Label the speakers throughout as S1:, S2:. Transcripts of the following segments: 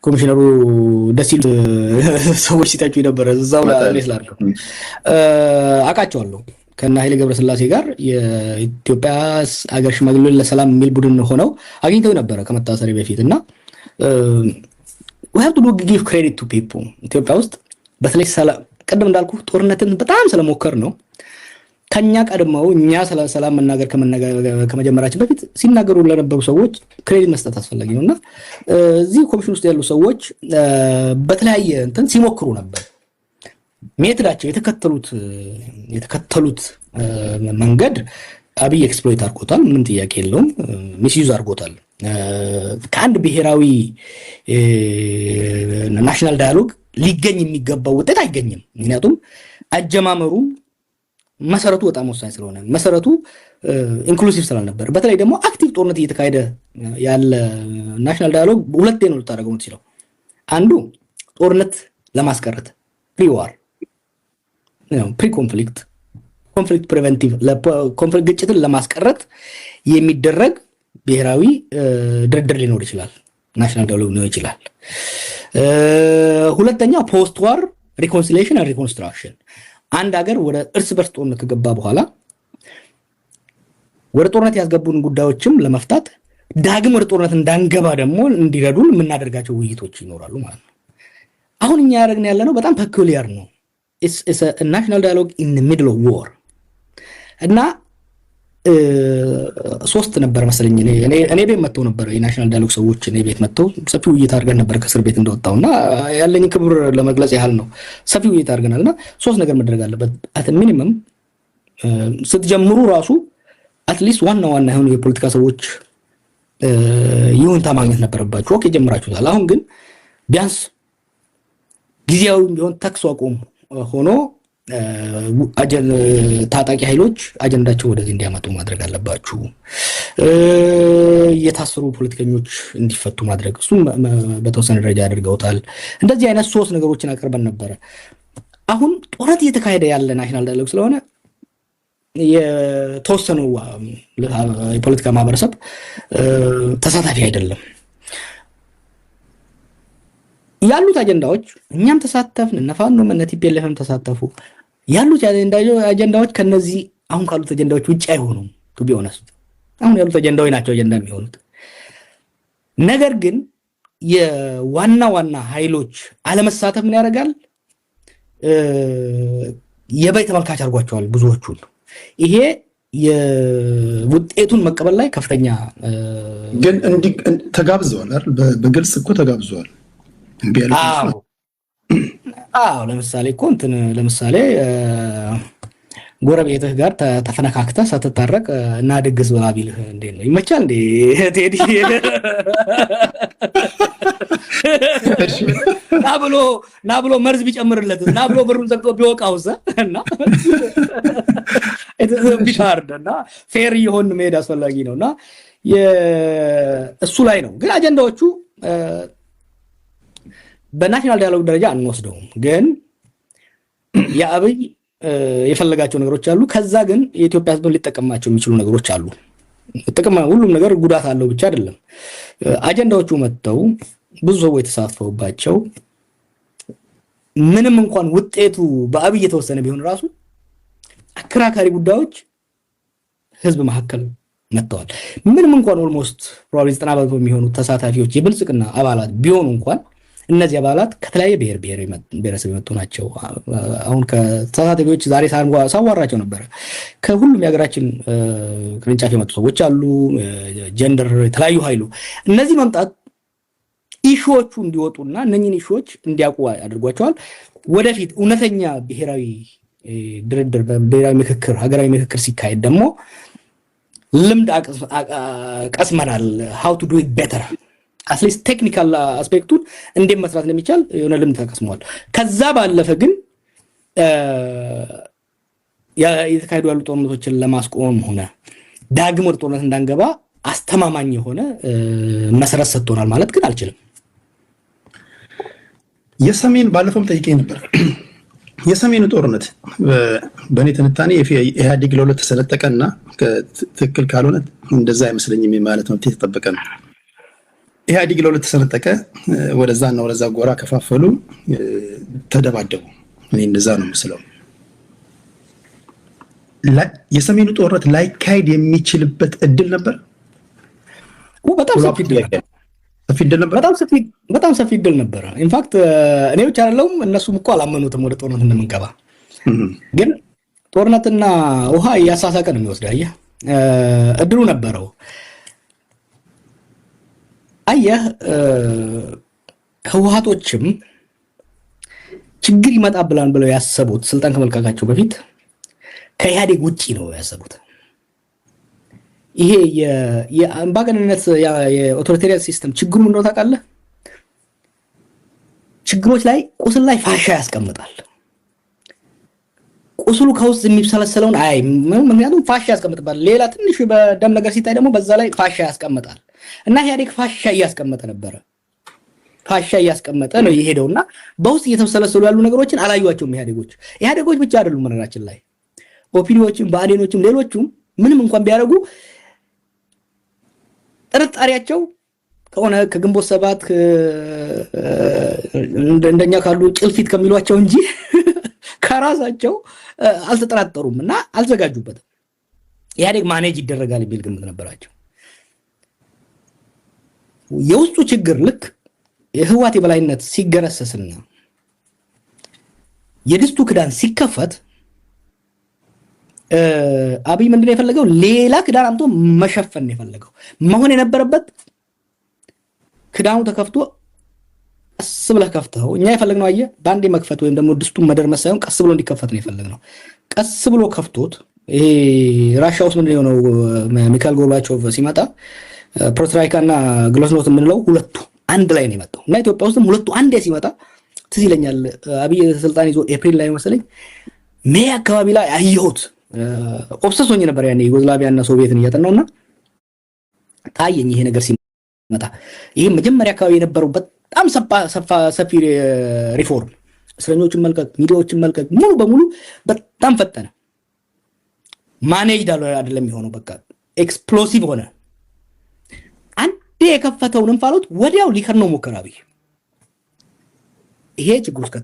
S1: ኮሚሽነሩ ደሲል ሰዎች ሲታጩ ነበር እዛው ላይ ስላልከው አቃቸዋለሁ ከና ኃይሌ ገብረስላሴ ጋር የኢትዮጵያ አገር ሽማግሌዎች ለሰላም የሚል ቡድን ሆነው አግኝተው ነበር ከመታሰሪ በፊትና we have to give credit to people ኢትዮጵያ ውስጥ በተለይ ሰላም ቀደም እንዳልኩ ጦርነትን በጣም ስለሞከር ነው ከኛ ቀድመው እኛ ሰላም መናገር ከመጀመራችን በፊት ሲናገሩ ለነበሩ ሰዎች ክሬዲት መስጠት አስፈላጊ ነውና እዚህ ኮሚሽን ውስጥ ያሉ ሰዎች በተለያየ እንትን ሲሞክሩ ነበር ሜትዳቸው የተከተሉት መንገድ አብይ ኤክስፕሎይት አድርጎታል ምንም ጥያቄ የለውም ሚስዩዝ አድርጎታል ከአንድ ብሔራዊ ናሽናል ዳያሎግ ሊገኝ የሚገባው ውጤት አይገኝም ምክንያቱም አጀማመሩ መሰረቱ በጣም ወሳኝ ስለሆነ መሰረቱ ኢንክሉሲቭ ስላልነበር በተለይ ደግሞ አክቲቭ ጦርነት እየተካሄደ ያለ ናሽናል ዳያሎግ ሁለቴ ነው ልታደርገው የምትችለው አንዱ ጦርነት ለማስቀረት ፕሪዋር ፕሪ ኮንፍሊክት ፕሪቨንቲቭ ለኮንፍሊክት ግጭትን ለማስቀረት የሚደረግ ብሔራዊ ድርድር ሊኖር ይችላል ናሽናል ዳያሎግ ሊኖር ይችላል ሁለተኛው ፖስት ዋር ሪኮንሲሊዬሽን ኤንድ ሪኮንስትራክሽን አንድ ሀገር ወደ እርስ በርስ ጦርነት ከገባ በኋላ ወደ ጦርነት ያስገቡን ጉዳዮችም ለመፍታት ዳግም ወደ ጦርነት እንዳንገባ ደግሞ እንዲረዱን የምናደርጋቸው ውይይቶች ይኖራሉ ማለት ነው አሁን እኛ ያደረግን ያለነው በጣም ፔኩሊያር ነው it's a national dialogue in the middle of war እና ሶስት ነበር መሰለኝ እኔ ቤት መጥተው ነበር የናሽናል ዳያሎግ ሰዎች እኔ ቤት መጥተው ሰፊ ውይይት አድርገን ነበር ከስር ቤት እንደወጣውና ያለኝ ክብር ለመግለጽ ያህል ነው ሰፊ ውይይት አድርገናልና ሶስት ነገር መደረግ አለበት at minimum ስትጀምሩ ራሱ at least ዋና የሆኑ የፖለቲካ ሰዎች ይሁንታ ማግኘት ነበረባችሁ ኦኬ ጀምራችሁታል አሁን ግን ቢያንስ ጊዜያዊ ቢሆን ተኩስ አቁም ሆኖ ታጣቂ ኃይሎች አጀንዳቸው ወደዚህ እንዲያመጡ ማድረግ አለባችሁ የታሰሩ ፖለቲከኞች እንዲፈቱ ማድረግ እሱ በተወሰነ ደረጃ ያደርገውታል እንደዚህ አይነት ሶስት ነገሮችን አቀርበን ነበር አሁን ጦርነት እየተካሄደ ያለ ናሽናል ዳያሎግ ስለሆነ የተወሰነው የፖለቲካ ማህበረሰብ ተሳታፊ አይደለም ያሉት አጀንዳዎች እኛም ተሳተፍን እነፋኖ መነቲፒኤልኤፍም ተሳተፉ ያሉት አጀንዳዎች ከነዚህ አሁን ካሉት አጀንዳዎች ውጪ አይሆኑም to be honest አሁን ያሉት አጀንዳዎች ናቸው አጀንዳ የሚሆኑት ነገር ግን የዋና ኃይሎች አለመሳተፍ ምን ያደርጋል የበይ ተመልካች አድርጓቸዋል ብዙዎቹን ይሄ የውጤቱን መቀበል ላይ ከፍተኛ
S2: ግን ተጋብዘዋል አይደል በግልጽ እኮ ተጋብዘዋል
S1: ለምሳሌ እኮ እንትን ለምሳሌ ጎረቤትህ ጋር ተፈነካክተህ ሳትታረቅ እና ድግስ ብላ ቢልህ እንዴት ነው ይመቻል እንዴ ቴዲ ናብሎ መርዝ ቢጨምርለት ናብሎ ብሩን ዘግቶ ቢወቃውስ እና ቢታርደና ፌር ይሆን መሄድ አስፈላጊ ነውና እሱ ላይ ነው ግን አጀንዳዎቹ በናሽናል ዳያሎግ ደረጃ አንወስደውም ግን የአብይ የፈለጋቸው ነገሮች አሉ ከዛ ግን የኢትዮጵያ ሕዝብ ሊጠቀማቸው የሚችሉ ነገሮች አሉ ጥቅም ሁሉም ነገር ጉዳት አለው ብቻ አይደለም አጀንዳዎቹ መጥተው ብዙ ሰዎች የተሳተፉባቸው ምንም እንኳን ውጤቱ በአብይ የተወሰነ ቢሆን ራሱ አከራካሪ ጉዳዮች ህዝብ መሐከል መጥተዋል ምንም እንኳን ኦልሞስት ፕሮባብሊ 90% የሚሆኑ ተሳታፊዎች የብልጽግና አባላት ቢሆኑ እንኳን እነዚህ አባላት ከተለያየ ብሔረሰብ የመጡ ናቸው አሁን ከተሳታፊዎች ዛሬ ሳዋራቸው ነበር ከሁሉም የሀገራችን ቅርንጫፍ የመጡ ሰዎች አሉ ጀንደር የተለያዩ ኃይሉ እነዚህ መምጣት ኢሹዎቹ እንዲወጡና እነኚህን ኢሹዎች እንዲያውቁ አድርጓቸዋል ወደፊት እውነተኛ ብሔራዊ ድርድር ብሔራዊ ምክክር ሀገራዊ ምክክር ሲካሄድ ደግሞ ልምድ ቀስመናል how to do it better at least technical አስፔክቱን እንዴት መስራት እንደሚቻል የሆነ ልምድ ተቀስሟል ከዛ ባለፈ ግን የተካሄዱ ያሉ ጦርነቶችን ለማስቆም ሆነ ዳግም ወደ ጦርነት እንዳንገባ አስተማማኝ የሆነ መሰረት ሰጥቶናል ማለት ግን አልችልም
S2: የሰሜን ባለፈውም ጠይቄ ነበር የሰሜኑ ጦርነት በእኔ ትንታኔ ኢህአዴግ ለሁለት ተሰነጠቀና ትክክል ካልሆነ እንደዛ አይመስለኝም ማለት ነው ተጠበቀ ነው ኢህአዴግ ለሁለት ተሰነጠቀ። ወደዛና ወደዛ ጎራ ከፋፈሉ፣ ተደባደቡ። እኔ እንደዛ ነው የምስለው። የሰሜኑ ጦርነት ላይካሄድ የሚችልበት እድል ነበር።
S1: በጣም ሰፊ እድል ነበር። በጣም ሰፊ እድል ነበር። ኢንፋክት እኔ ብቻ አይደለሁም እነሱም እኮ አላመኑትም ወደ ጦርነት እንደምንገባ። ግን ጦርነትና ውሃ እያሳሳቀ ነው የሚወስደው። አየህ እድሉ ነበረው። አየህ ህወሓቶችም ችግር ይመጣብላል ብለው ያሰቡት ስልጣን ከመልቀቃቸው በፊት ከኢህአዴግ ውጪ ነው ያሰቡት። ይሄ የአምባገነንነት የኦቶሪቴሪያን ሲስተም ችግሩ ምንድነው ታውቃለህ? ችግሮች ላይ ቁስል ላይ ፋሻ ያስቀምጣል። ቁስሉ ከውስጥ የሚብሰለሰለውን አይ ምክንያቱም ፋሻ ያስቀምጣል። ሌላ ትንሽ በደም ነገር ሲታይ ደግሞ በዛ ላይ ፋሻ ያስቀምጣል። እና ኢህአዴግ ፋሻ እያስቀመጠ ነበረ። ፋሻ እያስቀመጠ ነው የሄደውና በውስጥ እየተብሰለሰሉ ያሉ ነገሮችን አላዩዋቸውም ኢህአዴጎች ብቻ አይደሉም መነራችን ላይ ኦፒኒዮችም ባዴኖችም ሌሎቹም ምንም እንኳን ቢያደርጉ ጥርጣሬያቸው ከሆነ ከግንቦት ሰባት እንደኛ ካሉ ጭልፊት ከሚሏቸው እንጂ ከራሳቸው አልተጠራጠሩም እና አልዘጋጁበትም። ኢህአዴግ ማኔጅ ይደረጋል የሚል ግምት ነበራቸው። የውስጡ ችግር ልክ የህወሓት የበላይነት ሲገረሰስና የድስቱ ክዳን ሲከፈት አብይ ምንድነው የፈለገው? ሌላ ክዳን አምጥቶ መሸፈን ነው የፈለገው። መሆን የነበረበት ክዳኑ ተከፍቶ ቀስ ብለህ ከፍተው እኛ የፈለግነው አየህ በአንዴ መክፈት ወይም ደግሞ ድስቱን መደርመስ ሳይሆን ቀስ ብሎ እንዲከፈት ነው የፈለግነው። ቀስ ብሎ ከፍቶት ይሄ ራሻ ውስጥ ምንድነው የሆነው? ሚካኤል ጎርባቾቭ ሲመጣ ፕሮትራይካና ግሎስኖት የምንለው ሁለቱ አንድ ላይ ነው የመጣው እና ኢትዮጵያ ውስጥም ሁለቱ አንዴ ሲመጣ ትዝ ይለኛል። አብይ ስልጣን ይዞ ኤፕሪል ላይ መሰለኝ ሜይ አካባቢ ላይ አየሁት። ኦብሰስ ሆኜ ነበር ያኔ ዩጎዝላቪያና ሶቪየትን እያጠናውና ታየኝ ይሄ ነገር ሲመጣ። ይሄ መጀመሪያ አካባቢ የነበረው በጣም ሰፊ ሪፎርም፣ እስረኞችን መልቀቅ፣ ሚዲያዎችን መልቀቅ ሙሉ በሙሉ በጣም ፈጠነ። ማኔጅድ አይደለም የሆነው፣ በቃ ኤክስፕሎሲቭ ሆነ። አንዴ የከፈተውን እንፋሎት ወዲያው ሊከርነው ሞከረ አብይ። ይሄ ችግር ውስጥ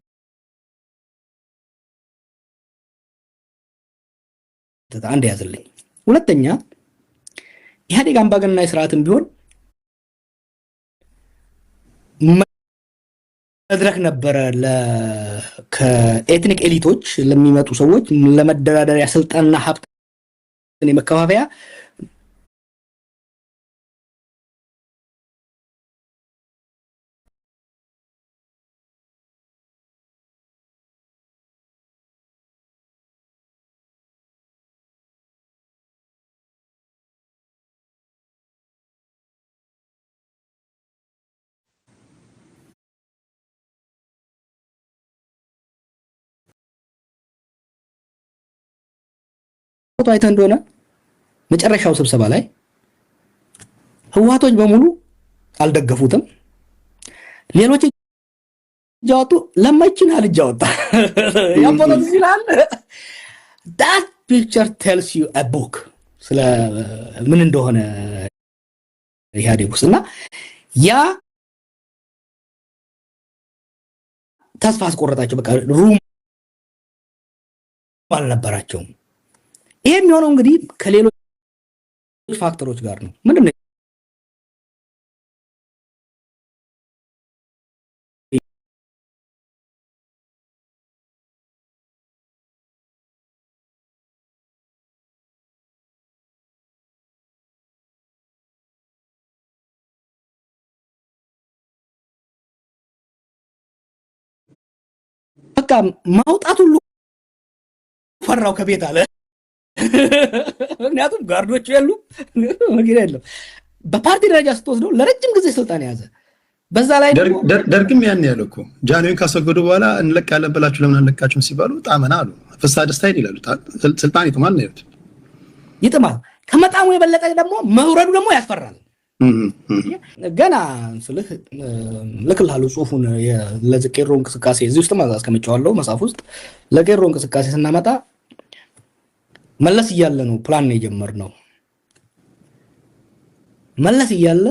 S1: አንድ ያዘልኝ። ሁለተኛ ኢህአዴግ አምባገነናዊ ስርዓትም ቢሆን መድረክ ነበረ ከኤትኒክ ኤሊቶች ለሚመጡ ሰዎች ለመደራደሪያ ስልጣንና ሀብት የመከፋፈያ አይተህ እንደሆነ መጨረሻው ስብሰባ ላይ ህወሓቶች በሙሉ አልደገፉትም። ሌሎች ጃወጡ ለማይችን አልጅ አወጣ ያፖለቲክስ ይላል። that picture tells you a book ስለ ምን እንደሆነ ኢህአዴግ ውስጥና ያ ተስፋ አስቆረጣቸው። በቃ ሩም አልነበራቸውም። ይሄ የሚሆነው እንግዲህ ከሌሎች ፋክተሮች ጋር ነው። ምንድነው በቃ ማውጣት ሁሉ ፈራው ከቤት አለ። ምክንያቱም ጋርዶች ያሉ መኪና የለም። በፓርቲ ደረጃ ስትወስደው ለረጅም ጊዜ ስልጣን የያዘ በዛ ላይ
S2: ደርግም ያን ያለው እኮ ጃንሆይን ካስወገዱ በኋላ እንለቃለን ብላችሁ ለምን አንለቃችሁም ሲባሉ ጣመና አሉ። ፍስሐ ደስታዬን ይላሉ። ስልጣን ይጥማል ነው ያሉት።
S1: ይጥማል። ከመጣሙ የበለጠ ደግሞ መውረዱ ደግሞ ያስፈራል። ገና ስልህ ልክልሃለሁ ጽሁፉን ለቄሮ እንቅስቃሴ እዚህ ውስጥ አስቀምጬዋለሁ መጽሐፍ ውስጥ። ለቄሮ እንቅስቃሴ ስናመጣ መለስ እያለ ነው ፕላን ነው የጀመርነው። መለስ እያለ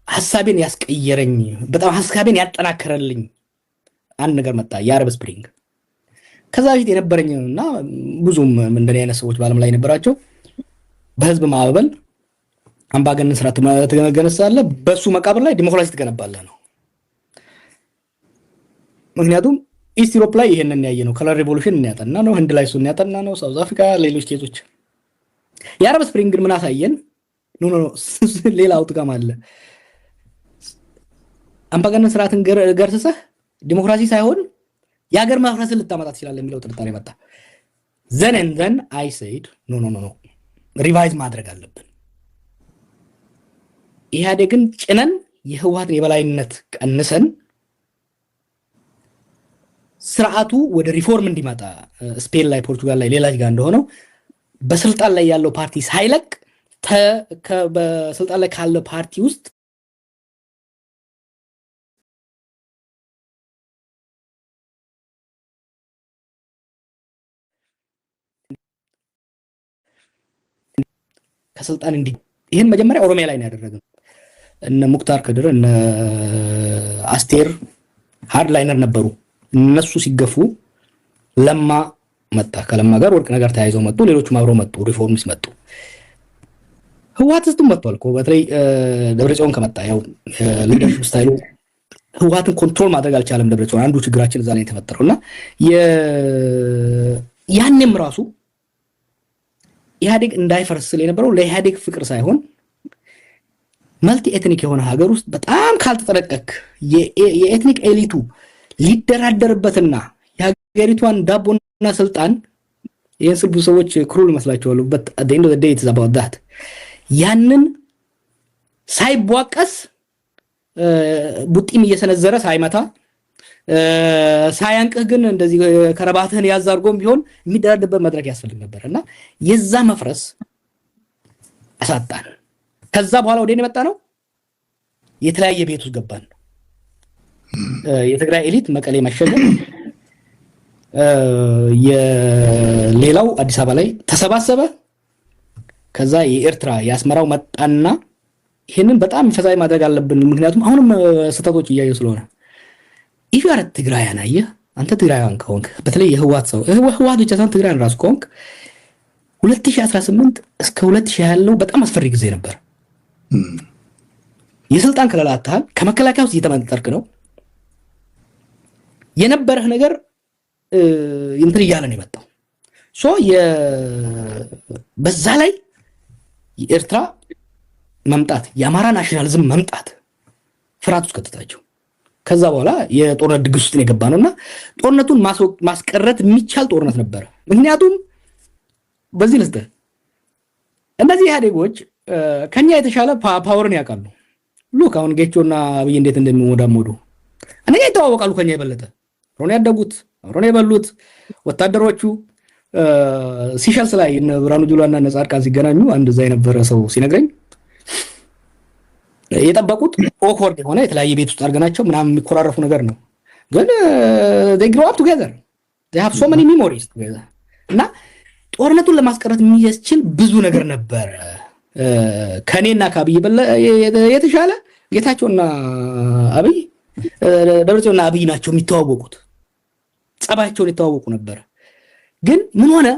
S1: ሐሳቤን ያስቀየረኝ በጣም ሐሳቤን ያጠናከረልኝ አንድ ነገር መጣ፣ የአረብ ስፕሪንግ። ከዛ በፊት የነበረኝና ብዙም እንደኔ አይነት ሰዎች በዓለም ላይ የነበራቸው በህዝብ ማዕበል አምባገነን ስርዓት ትገነሳለህ፣ በሱ መቃብር ላይ ዲሞክራሲ ትገነባለህ ነው። ምክንያቱም ኢስት ዩሮፕ ላይ ይሄንን ያየ ነው። ከለር ሪቮሉሽን እናያጠና ነው፣ ህንድ ላይ እሱን ያጠና ነው፣ ሳውዝ አፍሪካ፣ ሌሎች ኬዞች። የአረብ ስፕሪንግ ግን ምን አሳየን? ኖ ሌላ አውትጋም አለ። አምባገነን ስርዓትን ገርስሰህ ዲሞክራሲ ሳይሆን የሀገር ማፍረስን ልታመጣ ትችላለህ የሚለው ጥርጣሬ መጣ። ዘን አይ ሴድ ኖ ሪቫይዝ ማድረግ አለብን። ኢህአዴግን ጭነን የህወሓትን የበላይነት ቀንሰን ስርዓቱ ወደ ሪፎርም እንዲመጣ ስፔን ላይ፣ ፖርቱጋል ላይ፣ ሌላ ጋር እንደሆነው በስልጣን ላይ ያለው ፓርቲ ሳይለቅ በስልጣን ላይ ካለ ፓርቲ ውስጥ ከስልጣን ይሄን መጀመሪያ ኦሮሚያ ላይ ነው ያደረገው። እነ ሙክታር ከድር እነ አስቴር ሃርድ ላይነር ነበሩ። እነሱ ሲገፉ ለማ መጣ። ከለማ ጋር ወርቅ ነገር ተያይዘው መጡ። ሌሎችም አብረው መጡ። ሪፎርምስ መጡ። ህወሓት ውስጥም መጥቷል እኮ በተለይ ደብረጽዮን ከመጣ ያው ሊደርሺፕ ስታይሉ ህወሓትን ኮንትሮል ማድረግ አልቻለም ደብረጽዮን። አንዱ ችግራችን እዛ ላይ የተፈጠረውና ያንንም ራሱ ኢህአዴግ እንዳይፈርስ የነበረው ለኢህአዴግ ፍቅር ሳይሆን መልቲ ኤትኒክ የሆነ ሀገር ውስጥ በጣም ካልተጠነቀቅ የኤትኒክ ኤሊቱ ሊደራደርበትና የሀገሪቷን ዳቦና ስልጣን ይህን ስል ብዙ ሰዎች ክሩል ይመስላቸዋል። በት at the end of the day it's about that ያንን ሳይቧቀስ ቡጢም እየሰነዘረ ሳይመታ ሳያንቅህ ግን እንደዚህ ከረባትህን ያዝ አድርጎም ቢሆን የሚደራደርበት መድረክ ያስፈልግ ነበርና የዛ መፍረስ አሳጣን። ከዛ በኋላ ወዴት የመጣ ነው? የተለያየ ቤት ውስጥ ገባን። የትግራይ ኤሊት መቀሌ መሸገ፣ የሌላው አዲስ አበባ ላይ ተሰባሰበ። ከዛ የኤርትራ የአስመራው መጣና ይሄንን በጣም ፈዛይ ማድረግ አለብን። ምክንያቱም አሁንም ስህተቶች እያየሁ ስለሆነ if you are ትግራያን አየህ አንተ ትግራያን ከሆንክ በተለይ የህወሓት ሰው ህወሓት ብቻ ሳይሆን ትግራያን ራሱ ከሆንክ 2018 እስከ 2020 ያለው በጣም አስፈሪ ጊዜ ነበር። የስልጣን ከለላ አጥተሃል። ከመከላከያ ውስጥ እየተመነጠርክ ነው። የነበረህ ነገር እንትን እያለ ነው የመጣው። በዛ ላይ የኤርትራ መምጣት የአማራ ናሽናሊዝም መምጣት ፍርሃት ውስጥ ከተታቸው። ከዛ በኋላ የጦርነት ድግስ ውስጥ ነው የገባነውና ጦርነቱን ማስቀረት የሚቻል ጦርነት ነበር። ምክንያቱም በዚህ ልስተ እነዚህ ኢህአዴጎች ከኛ የተሻለ ፓወርን ያውቃሉ። ሉክ አሁን ጌቾና አብይ እንዴት እንደሚሞዳሞዱ እነኛ ይተዋወቃሉ ከኛ የበለጠ ሮኔ ያደጉት ሮኔ የበሉት ወታደሮቹ ሲሸልስ ላይ እነ ብርሃኑ ጁላና እነ ጻድቃን ሲገናኙ አንድ እዛ የነበረ ሰው ሲነግረኝ የጠበቁት ኦክወርድ የሆነ የተለያየ ቤት ውስጥ አድርገናቸው ምናምን የሚኮራረፉ ነገር ነው። ግን they grow up together, they have so many memories together እና ጦርነቱን ለማስቀረት የሚያስችል ብዙ ነገር ነበር። ከኔና ከአብይ የተሻለ ጌታቸውና አብይ ደብረጽዮንና አብይ ናቸው የሚተዋወቁት። ጸባያቸውን የተዋወቁ ነበር። ግን ምን ሆነ?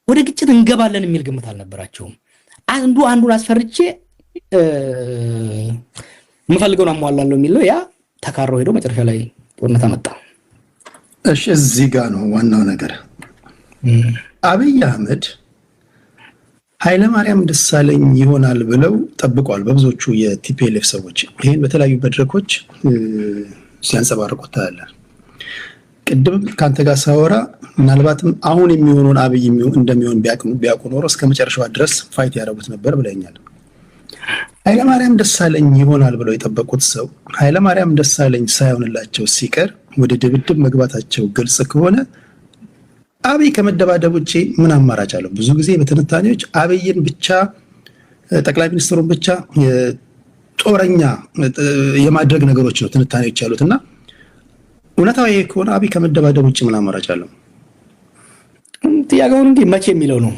S1: ወደ ግጭት እንገባለን የሚል ግምት አልነበራቸውም። አንዱን አስፈርቼ የምፈልገውን አሟላለሁ የሚል ነው። ያ ተካሮ ሄዶ መጨረሻ ላይ ጦርነት አመጣ።
S2: እሺ እዚህ ጋር ነው ዋናው ነገር። አብይ አህመድ ኃይለማርያም ደሳለኝ ይሆናል ብለው ጠብቀዋል በብዙዎቹ የቲፒኤልኤፍ ሰዎች። ይሄን በተለያዩ መድረኮች ሲያንጸባርቁት ታያለህ። ቅድም ካንተ ጋር ሳወራ ምናልባትም አሁን የሚሆነውን አብይ እንደሚሆን ቢያውቁ ኖሮ እስከ መጨረሻው ድረስ ፋይት ያደረጉት ነበር ብለኛል። ኃይለማርያም ደሳለኝ ይሆናል ብለው የጠበቁት ሰው ኃይለማርያም ደሳለኝ ሳይሆንላቸው ሲቀር ወደ ድብድብ መግባታቸው ግልጽ ከሆነ አብይ ከመደባደብ ውጪ ምን አማራጭ አለው? ብዙ ጊዜ በትንታኔዎች አብይን ብቻ ጠቅላይ ሚኒስትሩን ብቻ ጦረኛ የማድረግ ነገሮች ነው ትንታኔዎች ያሉትና እውነታው ይሄ ከሆነ አብይ ከመደባደብ ውጪ ምን አማራጭ አለው?
S1: ጥያቄው እንግዲህ መቼ የሚለው ነው።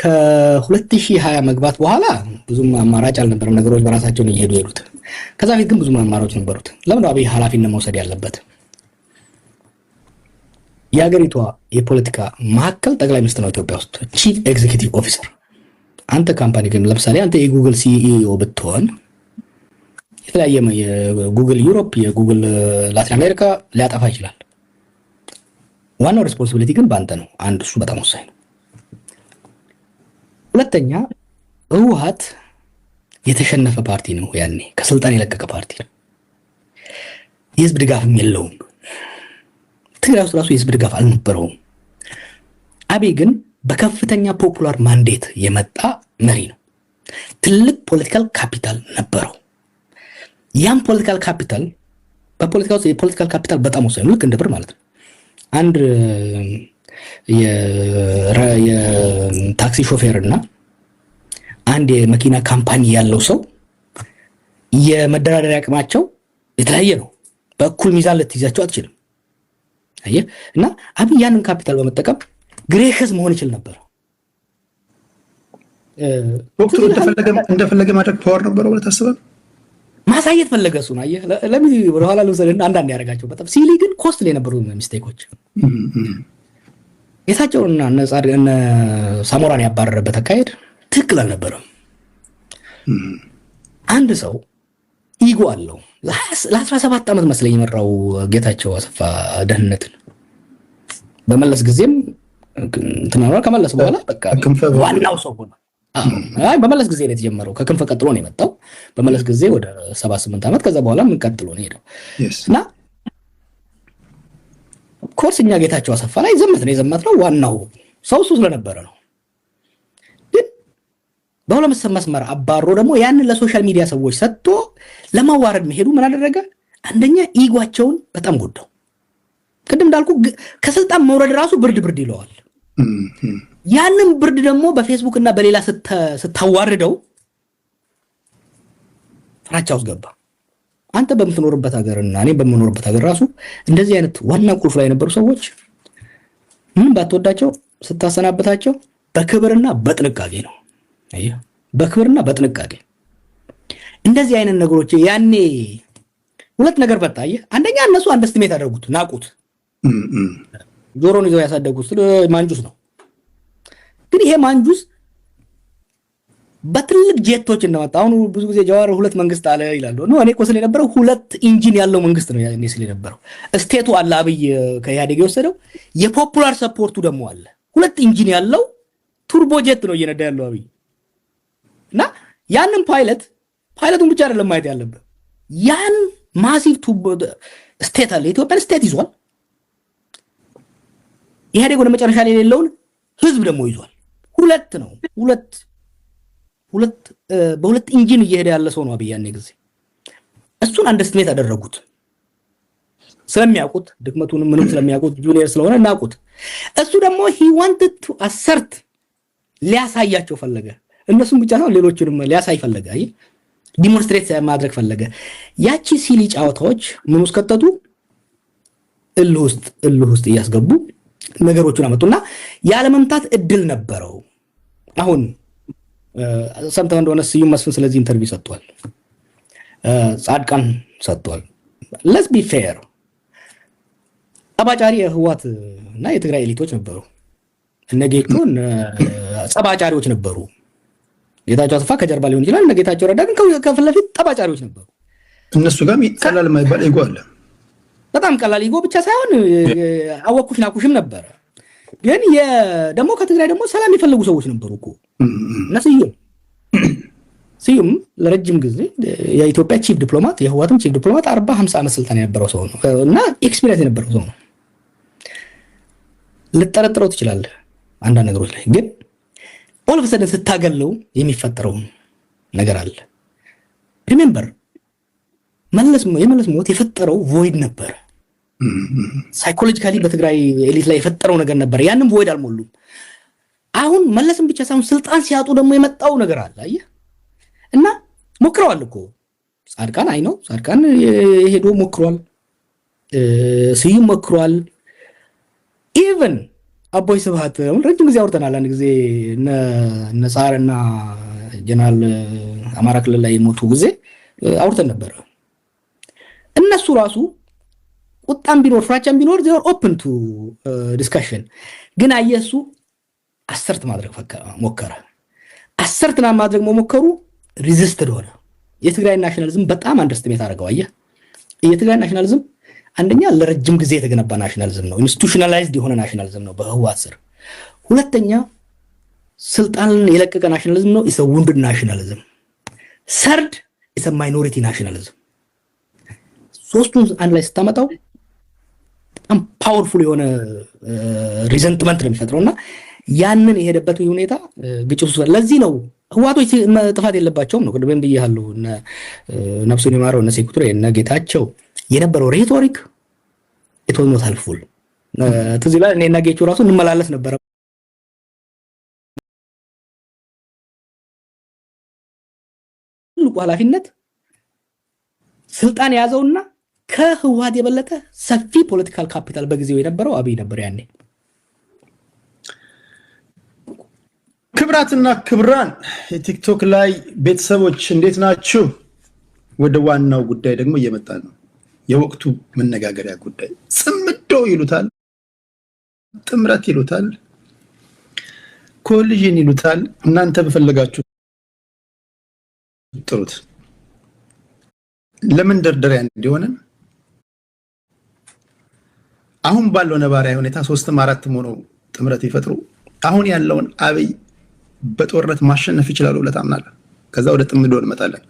S1: ከ2020 መግባት በኋላ ብዙም አማራጭ አልነበረም። ነገሮች በራሳቸው ነው እየሄዱ ያሉት። ከዛ በፊት ግን ብዙ አማራጮች ነበሩት። ለምን አብይ ኃላፊነት መውሰድ ያለበት? የሀገሪቷ የፖለቲካ ማዕከል ጠቅላይ ሚኒስትር ነው ኢትዮጵያ ውስጥ ቺፍ ኤግዚኪዩቲቭ ኦፊሰር። አንተ ካምፓኒ ግን ለምሳሌ አንተ የጉግል ሲኢኦ ብትሆን የተለያየ የጉግል ዩሮፕ፣ የጉግል ላቲን አሜሪካ ሊያጠፋ ይችላል። ዋናው ሪስፖንሲቢሊቲ ግን በአንተ ነው። አንድ እሱ በጣም ወሳኝ ነው። ሁለተኛ ህወሓት የተሸነፈ ፓርቲ ነው። ያኔ ከስልጣን የለቀቀ ፓርቲ ነው። የህዝብ ድጋፍም የለውም። ትግራይ ውስጥ ራሱ የህዝብ ድጋፍ አልነበረውም። አብይ ግን በከፍተኛ ፖፑላር ማንዴት የመጣ መሪ ነው። ትልቅ ፖለቲካል ካፒታል ነበረው። ያም ፖለቲካል ካፒታል በፖለቲካ ውስጥ የፖለቲካል ካፒታል በጣም ወሳኝ ነው። ልክ እንደ ብር ማለት ነው። አንድ የታክሲ ሾፌር እና አንድ የመኪና ካምፓኒ ያለው ሰው የመደራደሪያ አቅማቸው የተለያየ ነው። በእኩል ሚዛን ልትይዛቸው አትችልም። አየህ። እና አብይ ያንን ካፒታል በመጠቀም ግሬሽስ መሆን ይችል ነበር።
S2: ወቅቱ እንደፈለገ ማድረግ ፓወር ነበረው ብለህ ታስባለህ?
S1: ማሳየት ፈለገ እሱን። አየህ። ለምን ወደኋላ ልውሰድና አንዳንድ ያደርጋቸው በጣም ሲሊ ግን ኮስትሊ የነበሩ ሚስቴኮች ጌታቸውንና እነ ሳሞራን ያባረረበት አካሄድ ትክክል አልነበረም። አንድ ሰው ኢጎ አለው። ለ17 ዓመት መስለኝ የመራው ጌታቸው አሰፋ ደህንነትን በመለስ ጊዜም እንትናራ ከመለስ በኋላ በቃ ዋናው ሰው ሆነ። በመለስ ጊዜ ነው የተጀመረው። ከክንፈ ቀጥሎ ነው የመጣው። በመለስ ጊዜ ወደ 78 ዓመት ከዛ በኋላ ምን ቀጥሎ ነው ሄደው እና ኮርስኛ ጌታቸው አሰፋ ላይ የዘመትነው ዋናው ሰው እሱ ስለነበረ ነው። ግን በሁለት መስመር አባሮ ደግሞ ያንን ለሶሻል ሚዲያ ሰዎች ሰጥቶ ለማዋረድ መሄዱ ምን አደረገ? አንደኛ ኢጓቸውን በጣም ጎዳው። ቅድም እንዳልኩ ከስልጣን መውረድ ራሱ ብርድ ይለዋል። ያንን ብርድ ደግሞ በፌስቡክ እና በሌላ ስታዋርደው ፍራቻ ውስጥ ገባ። አንተ በምትኖርበት ሀገርና እኔ በምኖርበት ሀገር ራሱ እንደዚህ አይነት ዋና ቁልፍ ላይ የነበሩ ሰዎች ምን ባትወዳቸው ስታሰናበታቸው በክብርና በጥንቃቄ ነው። አየህ፣ በክብርና በጥንቃቄ እንደዚህ አይነት ነገሮች ያኔ ሁለት ነገር በጣየ። አንደኛ እነሱ አንደስትሜት አደረጉት፣ ናቁት። ጆሮን ይዘው ያሳደጉት ማንጁስ ነው። ግን ይሄ ማንጁስ በትልቅ ጄቶች እንደመጣ አሁን ብዙ ጊዜ ጀዋር ሁለት መንግስት አለ ይላሉ። ነው እኔ ቆስለ የነበረው ሁለት ኢንጂን ያለው መንግስት ነው ያኔ ስለ ነበረው። ስቴቱ አለ አብይ ከኢህአዴግ የወሰደው የፖፑላር ሰፖርቱ ደግሞ አለ። ሁለት ኢንጂን ያለው ቱርቦ ጄት ነው እየነዳ ያለው አብይ እና ያንን ፓይለቱን ብቻ አይደለም ማየት ያለበት። ያን ማሲቭ ቱርቦ ስቴት አለ። ኢትዮጵያን ስቴት ይዟል። ኢህአዴግ ወደ መጨረሻ ላይ የሌለውን ህዝብ ደግሞ ይዟል። ሁለት ነው በሁለት ኢንጂን እየሄደ ያለ ሰው ነው አብይ ያኔ ጊዜ። እሱን አንደስትሜት አደረጉት ስለሚያውቁት፣ ድክመቱንም ምንም ስለሚያውቁት፣ ጁኒየር ስለሆነ እናውቁት። እሱ ደግሞ he wanted to assert ሊያሳያቸው ፈለገ። እነሱም ብቻ ሳይሆን ሌሎችንም ሊያሳይ ፈለገ። አይ ዲሞንስትሬት ማድረግ ፈለገ። ያቺ ሲሊ ጫዋታዎች ምን ውስጥ ከተቱ? እልህ ውስጥ እያስገቡ ነገሮቹን አመጡና ያለ መምታት እድል ነበረው። አሁን ሰምተህ እንደሆነ ስዩም መስፍን ስለዚህ ኢንተርቪው ሰጥቷል። ጻድቃን ሰጥቷል። let's be fair ጸባጫሪ የህወሓት እና የትግራይ ኤሊቶች ነበሩ። እነ ጌቾ ጸባጫሪዎች ነበሩ። ጌታቸው አሰፋ ከጀርባ ሊሆን ይችላል። እነ ጌታቸው ረዳ ግን ከፊት ለፊት ጸባጫሪዎች ነበሩ።
S2: እነሱ ጋር ቀላል የማይባል ኢጎ አለ። በጣም ቀላል ኢጎ ብቻ ሳይሆን አወኩሽ ናኩሽም ነበረ። ግን ደግሞ ከትግራይ ደግሞ ሰላም የሚፈልጉ ሰዎች ነበሩ እኮ እና ስዩም ለረጅም ጊዜ የኢትዮጵያ ቺፍ ዲፕሎማት የህወሓትም ቺፍ ዲፕሎማት 40-50 ዓመት ስልጣን የነበረው ሰው ነው እና ኤክስፒሪየንስ የነበረው ሰው ነው። ልጠረጥረው ትችላለህ አንዳንድ ነገሮች ላይ። ግን ኦል ኦፍ ሰደን ስታገለው የሚፈጠረው ነገር አለ። ሪሜምበር የመለስ ሞት የፈጠረው ቮይድ ነበር። ሳይኮሎጂካሊ በትግራይ ኤሊት ላይ የፈጠረው ነገር ነበር። ያንን ቮይድ አልሞሉም። አሁን መለስም ብቻ ሳይሆን ስልጣን ሲያጡ ደግሞ የመጣው ነገር አለ። አየህ እና ሞክረዋል እኮ ጻድቃን ጻድቃን ሄዶ ሞክሯል። ስዩም ሞክሯል። ኢቭን
S1: አቦይ ስብሃት ረጅም ጊዜ አውርተናል። አንድ ጊዜ እነ ጻርና ጀነራል አማራ ክልል ላይ ሞቱ ጊዜ አውርተን ነበር። እነሱ ራሱ ቁጣም ቢኖር ፍራቻም ቢኖር they are open to discussion። ግን አየሱ አሰርት ማድረግ ሞከረ። አሰርትና ማድረግ መሞከሩ ሪዚስትድ ሆነ። የትግራይ ናሽናሊዝም በጣም አንደርስቲሜት አደረገው። አየህ የትግራይ ናሽናሊዝም አንደኛ ለረጅም ጊዜ የተገነባ ናሽናሊዝም ነው፣ ኢንስቲቱሽናላይዝድ የሆነ ናሽናሊዝም ነው በህወሓት ስር። ሁለተኛ ስልጣንን የለቀቀ ናሽናሊዝም ነው፣ ኢስ ውንድድ ናሽናሊዝም። ሰርድ ኢስ ማይኖሪቲ ናሽናሊዝም። ሶስቱን አንድ ላይ ስታመጣው በጣም ፓወርፉል የሆነ ሪዘንትመንት ነው የሚፈጥረውና ያንን የሄደበት ሁኔታ ግጭት ውስጥ ለዚህ ነው ህወሓቶች ጥፋት የለባቸውም ነው። ቅድም ብያለሁ ነፍሱን ይማረው እነ ሴኩቱሬ እነ ጌታቸው የነበረው ሬቶሪክ it was not helpful። ትዝ ይላል እኔና ጌቹ ራሱ እንመላለስ ነበር። ኃላፊነት ስልጣን ያዘውና ከህወሓት የበለጠ ሰፊ ፖለቲካል ካፒታል በጊዜው የነበረው አብይ ነበር ያኔ።
S2: ክብራትና ክብራን የቲክቶክ ላይ ቤተሰቦች እንዴት ናችሁ? ወደ ዋናው ጉዳይ ደግሞ እየመጣ ነው። የወቅቱ መነጋገሪያ ጉዳይ ጽምዶ ይሉታል፣ ጥምረት ይሉታል፣ ኮሊዥን ይሉታል። እናንተ በፈለጋችሁ ጥሩት። ለምን ደርደሪያ እንዲሆን አሁን ባለው ነባራዊ ሁኔታ 3ም 4ም ሆነው ጥምረት ይፈጥሩ አሁን ያለውን አብይ በጦርነት ማሸነፍ ይችላሉ ብለህ ታምናለህ? ከዛ ወደ ጥምዶ እንመጣለን።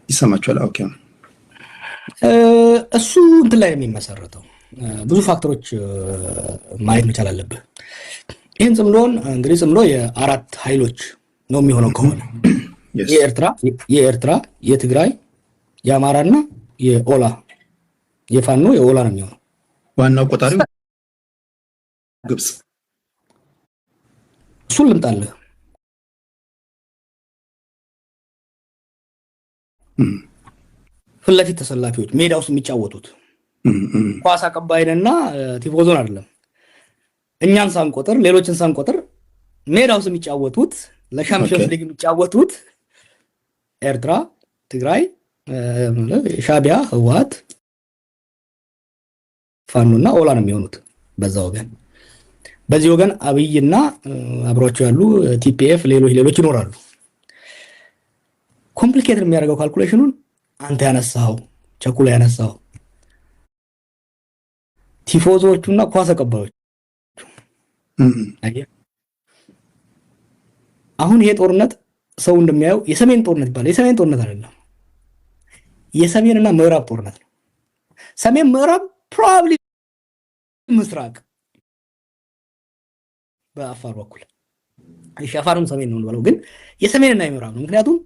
S2: ይሰማችኋል? ኦኬ።
S1: እሱ እንትን ላይ የሚመሰረተው ብዙ ፋክተሮች ማየት መቻል አለብህ። ይህን ጽምዶን እንግዲህ ጽምዶ የአራት ኃይሎች ነው የሚሆነው ከሆነ የኤርትራ፣ የትግራይ፣ የአማራና የኦላ የፋኖ የኦላ ነው የሚሆነው።
S2: ዋናው ቆጣሪው ግብጽ።
S1: እሱን ልምጣልህ። ፊት ለፊት ተሰላፊዎች ሜዳ ውስጥ የሚጫወቱት ኳስ አቀባይንና ቲፎዞን አይደለም። እኛን ሳንቆጥር ሌሎችን ሳንቆጥር ሜዳ ውስጥ የሚጫወቱት ለሻምፒዮንስ ሊግ የሚጫወቱት ኤርትራ፣ ትግራይ፣ ሻቢያ፣ ህወሓት፣ ፋኖና ኦላ ነው የሚሆኑት በዛ ወገን። በዚህ ወገን አብይና አብሯቸው ያሉ ቲፒኤፍ ሌሎች ይኖራሉ። ኮምፕሊኬትድ የሚያደርገው ካልኩሌሽኑን አንተ ያነሳው ቸኩላ ያነሳው ቲፎዞቹና ኳስ አቀባዮች አሁን ይሄ ጦርነት ሰው እንደሚያየው የሰሜን ጦርነት ይባላል። የሰሜን ጦርነት አይደለም፣ የሰሜንና ምዕራብ ጦርነት ነው። ሰሜን ምዕራብ ፕሮባብሊ ምስራቅ በአፋር በኩል አፋርም ሰሜን ነው ብለው፣ ግን የሰሜንና የምዕራብ ነው። ምክንያቱም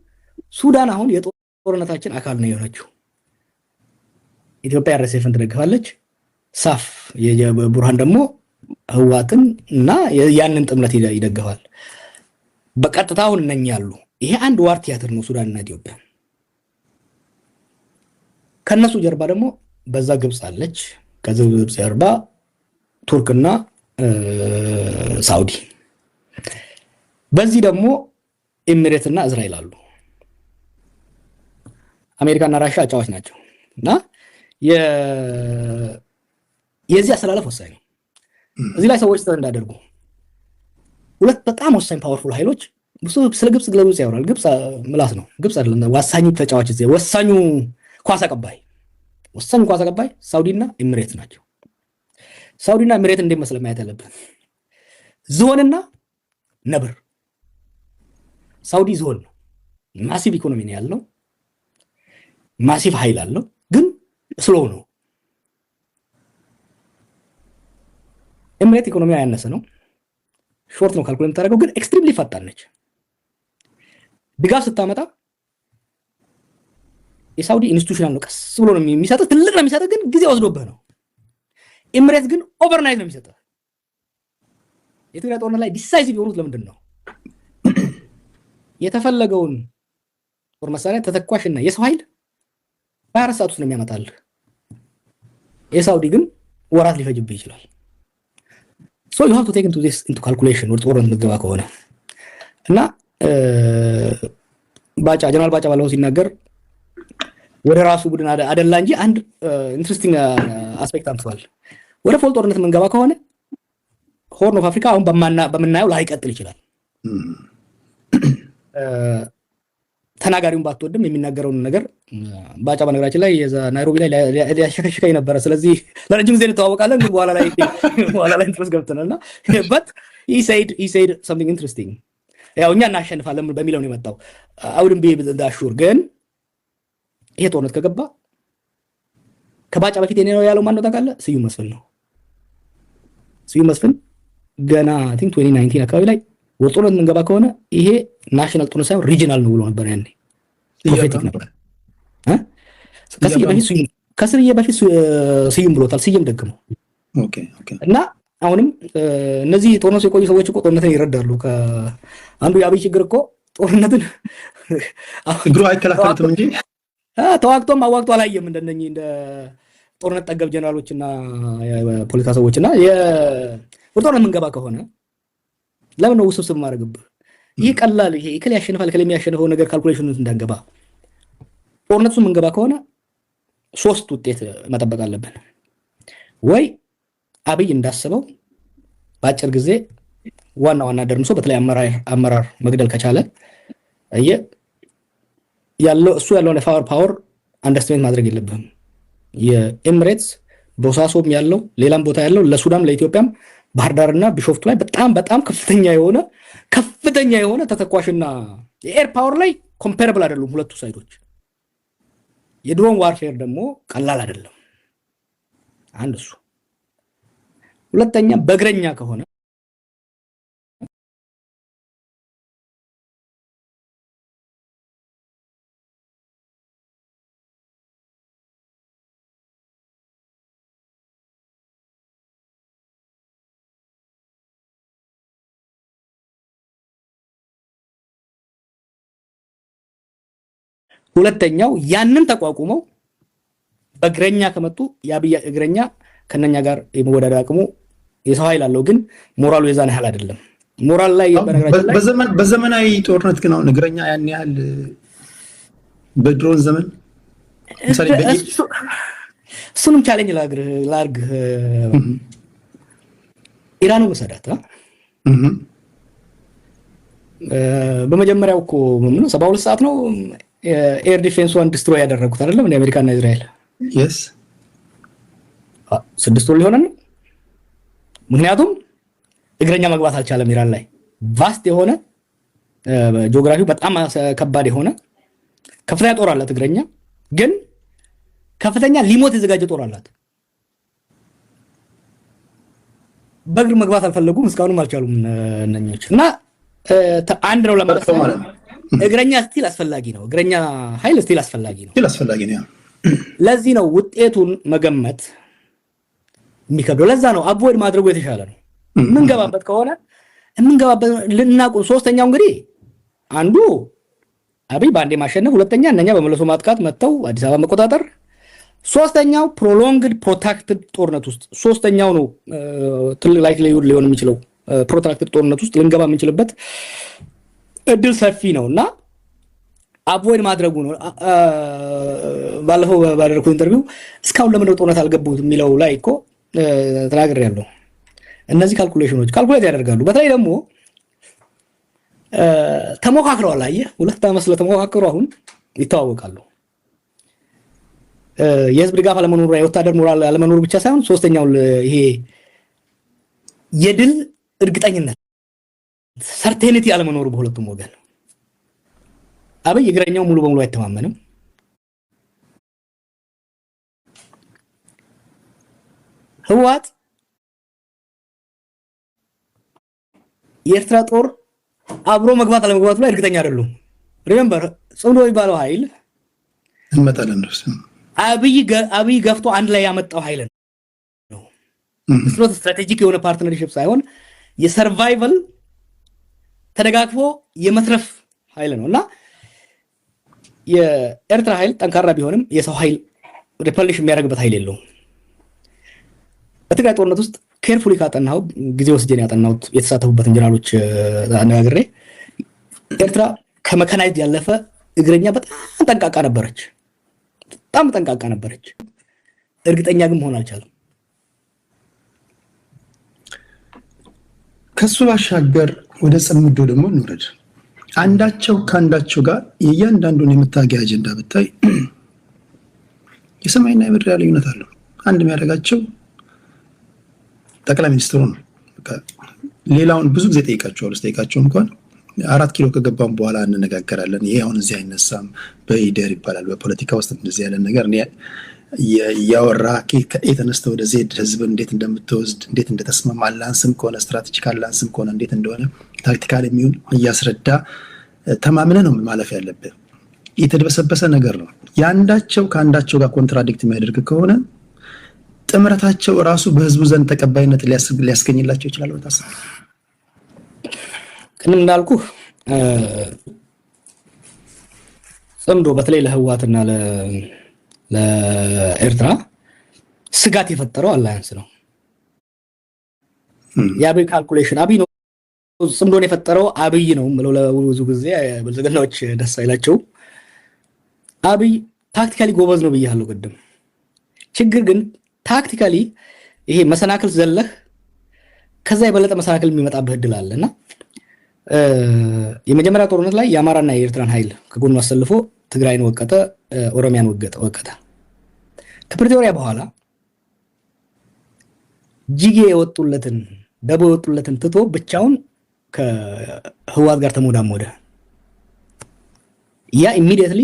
S1: ሱዳን አሁን የጦርነታችን አካል ነው የሆነችው። ኢትዮጵያ አርኤስኤፍን ትደግፋለች። ሳፍ የቡርሃን ደግሞ ህወሓትን እና ያንን ጥምረት ይደግፋል። በቀጥታ አሁን እነኛ ያሉ ይሄ አንድ ዋር ቲያትር ነው ሱዳንና ኢትዮጵያ። ከነሱ ጀርባ ደግሞ በዛ ግብጽ አለች። ከግብጽ ጀርባ ቱርክና ሳውዲ፣ በዚህ ደግሞ ኤሚሬትና እስራኤል አሉ። አሜሪካና ራሻ አጫዋች ናቸው እና የዚህ አሰላለፍ ወሳኝ ነው። እዚህ ላይ ሰዎች እንዳደርጉ ሁለት በጣም ወሳኝ ፓወርፉል ኃይሎች ስለ ግብጽ ግለጽ ያወራል። ግብጽ ምላስ ነው። ግብጽ አይደለም ወሳኙ ተጫዋች እዚህ ወሳኙ ኳስ አቀባይ ሳውዲና ኤሚሬት ናቸው። ሳውዲና ኤሚሬት እንዴት መስለ ማየት ያለብን ዝሆንና ነብር። ሳውዲ ዝሆን ነው። ማሲቭ ኢኮኖሚ ነው ያለው፣ ማሲቭ ኃይል አለው፣ ግን ስሎው ነው። ኤሚሬት ኢኮኖሚ ያነሰ ነው፣ ሾርት ነው ካልኩሌት የምታደርገው፣ ግን ኤክስትሪምሊ ፈጣን ነች። ድጋፍ ስታመጣ የሳውዲ ኢንስቲትዩሽናል ነው፣ ቀስ ብሎ ነው የሚሰጥ፣ ትልቅ ነው የሚሰጥ፣ ግን ጊዜ ወስዶብህ ነው። ኤሚሬት ግን ኦቨርናይት ነው የሚሰጥ። የትግራይ ጦርነት ላይ ዲሳይሲቭ የሆኑት ለምንድን ነው? የተፈለገውን ጦር መሳሪያ ተተኳሽና የሰው ኃይል በ24 ሰዓት ውስጥ ነው የሚያመጣልህ። የሳውዲ ግን ወራት ሊፈጅብህ ይችላል። ሶ you have to take into calculation ወደ ጦርነት ምገባ ከሆነ እና ጀነራል ባጫ ባለው ሲናገር ወደ ራሱ ቡድን አደላ እንጂ አንድ ኢንትረስቲንግ አስፔክት አምጥቷል። ወደ ፎል ጦርነት ምንገባ ከሆነ ሆርን ኦፍ አፍሪካ አሁን በምናየው ላይቀጥል ይችላል። ተናጋሪውን ባትወድም የሚናገረውን ነገር ባጫ በነገራችን ላይ ናይሮቢ ላይ ሊያሸከሽከኝ ነበረ። ስለዚህ ለረጅም ጊዜ እንተዋወቃለን፣ ግን በኋላ ላይ ኢንትረስት ገብተናልና but he said something interesting። ያው እኛ እናሸንፋለን በሚለው ነው የመጣው። አውድም ቢ ዳሹር ግን ይሄ ጦርነት ከገባ ከባጫ በፊት የኔ ነው ያለው ማን ነው ታውቃለህ? ስዩም መስፍን ነው። ስዩም መስፍን ገና አይ ቲንክ 2019 አካባቢ ላይ ወደ ጦርነት ምንገባ ከሆነ ይሄ ናሽናል ጦርነት ሳይሆን ሪጂናል ነው ብሎ ነበር። ያኔ ፕሮፌቲክ ነበር። ከስዬ በፊት ስዩም ብሎታል። ስዩም ደግሞ
S2: ኦኬ
S1: እና አሁንም እነዚህ ጦርነት የቆዩ ሰዎች እኮ ጦርነትን ይረዳሉ። አንዱ የአብይ ችግር እኮ ጦርነትን
S2: እግሩ አይከላከልም እንጂ
S1: ተዋግቶም አዋግቶ አላየም። እንደነኚህ እንደ ጦርነት ጠገብ ጀነራሎችና የፖለቲካ ሰዎችና ወደ ጦርነት ምንገባ ከሆነ ለምን ነው ውስብስብ ማድረግብህ? ይህ ቀላል ይሄ እከሌ ያሸንፋል እከሌ የሚያሸንፈው ነገር ካልኩሌሽን እንዳንገባ። ጦርነቱ ምንገባ ከሆነ ሶስት ውጤት መጠበቅ አለብን። ወይ አብይ እንዳስበው በአጭር ጊዜ ዋና ደርምሶ በተለይ አመራር መግደል ከቻለ ያለውን ፓወር አንደርስታንድ ማድረግ የለብህም። የኤምሬትስ ቦሳሶም ያለው ሌላም ቦታ ያለው ለሱዳን ለኢትዮጵያም ባህር ዳርና ቢሾፍቱ ላይ በጣም ከፍተኛ የሆነ ተተኳሽና የኤር ፓወር ላይ ኮምፓረብል አይደሉም ሁለቱ ሳይዶች። የድሮን ዋርፌር ደግሞ ቀላል አይደለም። አንድ እሱ። ሁለተኛ በእግረኛ ከሆነ ሁለተኛው ያንን ተቋቁመው በእግረኛ ከመጡ የአብይ እግረኛ ከነኛ ጋር የመወዳደር አቅሙ የሰው ኃይል አለው፣ ግን ሞራሉ የዛን ያህል አይደለም። ሞራል ላይ
S2: በዘመናዊ ጦርነት ግን አሁን እግረኛ ያን ያህል በድሮን ዘመን
S1: እሱንም ቻሌንጅ ላርግ ኢራኑ መሰዳት በመጀመሪያው እኮ 72 ሰዓት ነው ኤር ዲፌንስዋን ዲስትሮይ ያደረጉት አይደለም እንደ አሜሪካና እስራኤል።
S2: yes
S1: 6 ወር ሊሆን ነው። ምክንያቱም እግረኛ መግባት አልቻለም ኢራን ላይ ቫስት የሆነ ጂኦግራፊው በጣም ከባድ የሆነ ከፍተኛ ጦር አላት እግረኛ፣ ግን ከፍተኛ ሊሞት የዘጋጀ ጦር አላት። በእግር መግባት አልፈለጉም፣ እስካሁንም አልቻሉም እነኞች። እና አንድ ነው ለማለት እግረኛ ስቲል አስፈላጊ ነው። እግረኛ ኃይል ስቲል አስፈላጊ ነው። ለዚህ ነው ውጤቱን መገመት የሚከብደው። ለዛ ነው አቮይድ ማድረጉ የተሻለ ነው። ምንገባበት ከሆነ ምንገባበት ልናቁም። ሶስተኛው እንግዲህ አንዱ አብይ ባንዴ ማሸነፍ፣ ሁለተኛ እነኛ በመለሶ ማጥቃት መተው አዲስ አበባ መቆጣጠር፣ ሶስተኛው ፕሮሎንግድ ፕሮትራክትድ ጦርነት ውስጥ ሶስተኛው ነው ትልቅ ላይ ሊሆን የሚችለው ፕሮትራክትድ ጦርነት ውስጥ ልንገባ የምንችልበት እድል ሰፊ ነውና አቮይድ ማድረጉ ነው። ባለፈው ባደረኩት ኢንተርቪው እስካሁን ለምን ጦርነት አልገቡት የሚለው ላይ እኮ ተናግሬያለሁ። እነዚህ ካልኩሌሽኖች ካልኩሌት ያደርጋሉ። በተለይ ደግሞ ተሞካክረዋል። አየህ 2 ዓመት ስለተሞካከሩ አሁን ይተዋወቃሉ። የህዝብ ድጋፍ አለመኖሩ የወታደር ሞራል አለመኖሩ ብቻ ሳይሆን ሶስተኛው ይሄ የድል እርግጠኝነት ሰርቴኒቲ አለመኖሩ በሁለቱም ወገን። አብይ እግረኛው ሙሉ በሙሉ አይተማመንም። ህወሓት የኤርትራ ጦር አብሮ መግባት አለመግባቱ ላይ እርግጠኛ አይደሉም። ሪሜምበር ጽምዶ የሚባለው ኃይል
S2: እንመጣለን ነው
S1: አብይ ገፍቶ አንድ ላይ ያመጣው ኃይል ነው። ስሎት ስትራቴጂክ የሆነ ፓርትነርሺፕ ሳይሆን የሰርቫይቫል ተደጋግፎ የመትረፍ ኃይል ነውና የኤርትራ ኃይል ጠንካራ ቢሆንም የሰው ኃይል ሪፐልሽ የሚያደርግበት ኃይል የለውም። በትግራይ ጦርነት ውስጥ ኬርፉሊ ካጠናው ጊዜ ወስጄን ያጠናሁት የተሳተፉበትን ጀነራሎች አነጋግሬ ኤርትራ ከመካናይዝድ ያለፈ እግረኛ በጣም ጠንቃቃ ነበረች። በጣም ጠንቃቃ ነበረች። እርግጠኛ ግን መሆን አልቻለም።
S2: ከሱ ባሻገር ወደ ጽምዶ ደግሞ እንውረድ። አንዳቸው ከአንዳቸው ጋር የእያንዳንዱን የመታገያ አጀንዳ ብታይ የሰማይና የምድር ልዩነት አለው። አንድ የሚያደርጋቸው ጠቅላይ ሚኒስትሩ ነው። ሌላውን ብዙ ጊዜ ጠይቃቸው እንኳን 4 ኪሎ ከገባን በኋላ እንነጋገራለን። ይሄ አሁን እዚህ አይነሳም፣ በኢደር ይባላል። በፖለቲካ ውስጥ እንደዚህ ያለ ነገር እያወራ ከኤተነስተ ወደ ዜድ ህዝብ እንዴት እንደምትወስድ እንዴት እንደተስማማ አላንስም ከሆነ ስትራቴጂክ አላንስም ከሆነ እንዴት እንደሆነ ታክቲካል የሚሆን እያስረዳ ተማምነ ነው ማለፍ ያለብህ። የተደበሰበሰ ነገር ነው። ያንዳቸው ከአንዳቸው ጋር ኮንትራዲክት የሚያደርግ ከሆነ ጥምረታቸው ራሱ በህዝቡ ዘንድ ተቀባይነት ሊያስገኝላቸው ይችላል። ወታሰብ
S1: ቅድም እንዳልኩ ጽምዶ በተለይ ለህዋትና ለኤርትራ ስጋት የፈጠረው አላያንስ ነው። የአብይ ካልኩሌሽን አብይ ነው ጽምዶን የፈጠረው አብይ ነው ምለው ለብዙ ጊዜ ብልጽግናዎች ደስ አይላቸው። አብይ ታክቲካሊ ጎበዝ ነው ብያለሁ ቅድም። ችግር ግን ታክቲካሊ ይሄ መሰናክል ዘለህ ከዛ የበለጠ መሰናክል የሚመጣበት እድል አለና የመጀመሪያ ጦርነት ላይ የአማራና የኤርትራን ኃይል ከጎኑ አሰልፎ ትግራይን ወቀተ፣ ኦሮሚያን ወቀተ። ከፕሪቶሪያ በኋላ ጂጌ የወጡለትን ደቦ የወጡለትን ትቶ ብቻውን ከህዋት ጋር ተሞዳሞደ። ያ ኢሚዲየትሊ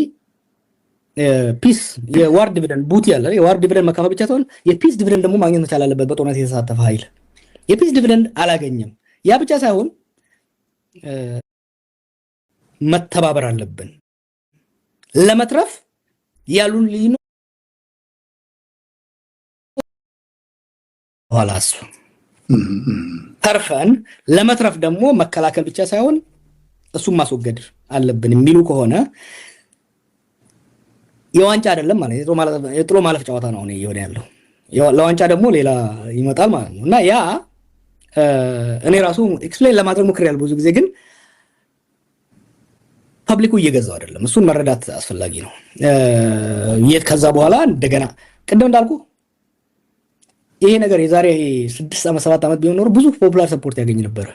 S1: ፒስ የዋር ዲቪደንድ ቡቲ ያለ የዋር ዲቪደንድ መካፈል ብቻ ሳይሆን የፒስ ዲቪደንድ ደግሞ ማግኘት መቻል አለበት። በጦርነት የተሳተፈ ኃይል የፒስ ዲቪደንድ አላገኘም። ያ ብቻ ሳይሆን መተባበር አለብን ለመትረፍ ያሉን ልዩነት ኋላስ ተርፈን ለመትረፍ ደግሞ መከላከል ብቻ ሳይሆን እሱም ማስወገድ አለብን የሚሉ ከሆነ የዋንጫ አይደለም ማለት የጥሎ ማለፍ ጨዋታ ነው እየሆነ ያለው። ለዋንጫ ደግሞ ሌላ ይመጣል ማለት ነው እና ያ እኔ ራሱ ኤክስፕሌን ለማድረግ ሞክሬያለሁ ብዙ ጊዜ፣ ግን ፐብሊኩ እየገዛው አይደለም። እሱን መረዳት አስፈላጊ ነው። ከዛ በኋላ እንደገና ቅድም እንዳልኩ ይሄ ነገር የዛሬ 6 ዓመት 7 ዓመት ቢሆን ኖሮ ብዙ ፖፑላር ሰፖርት ያገኝ ነበር።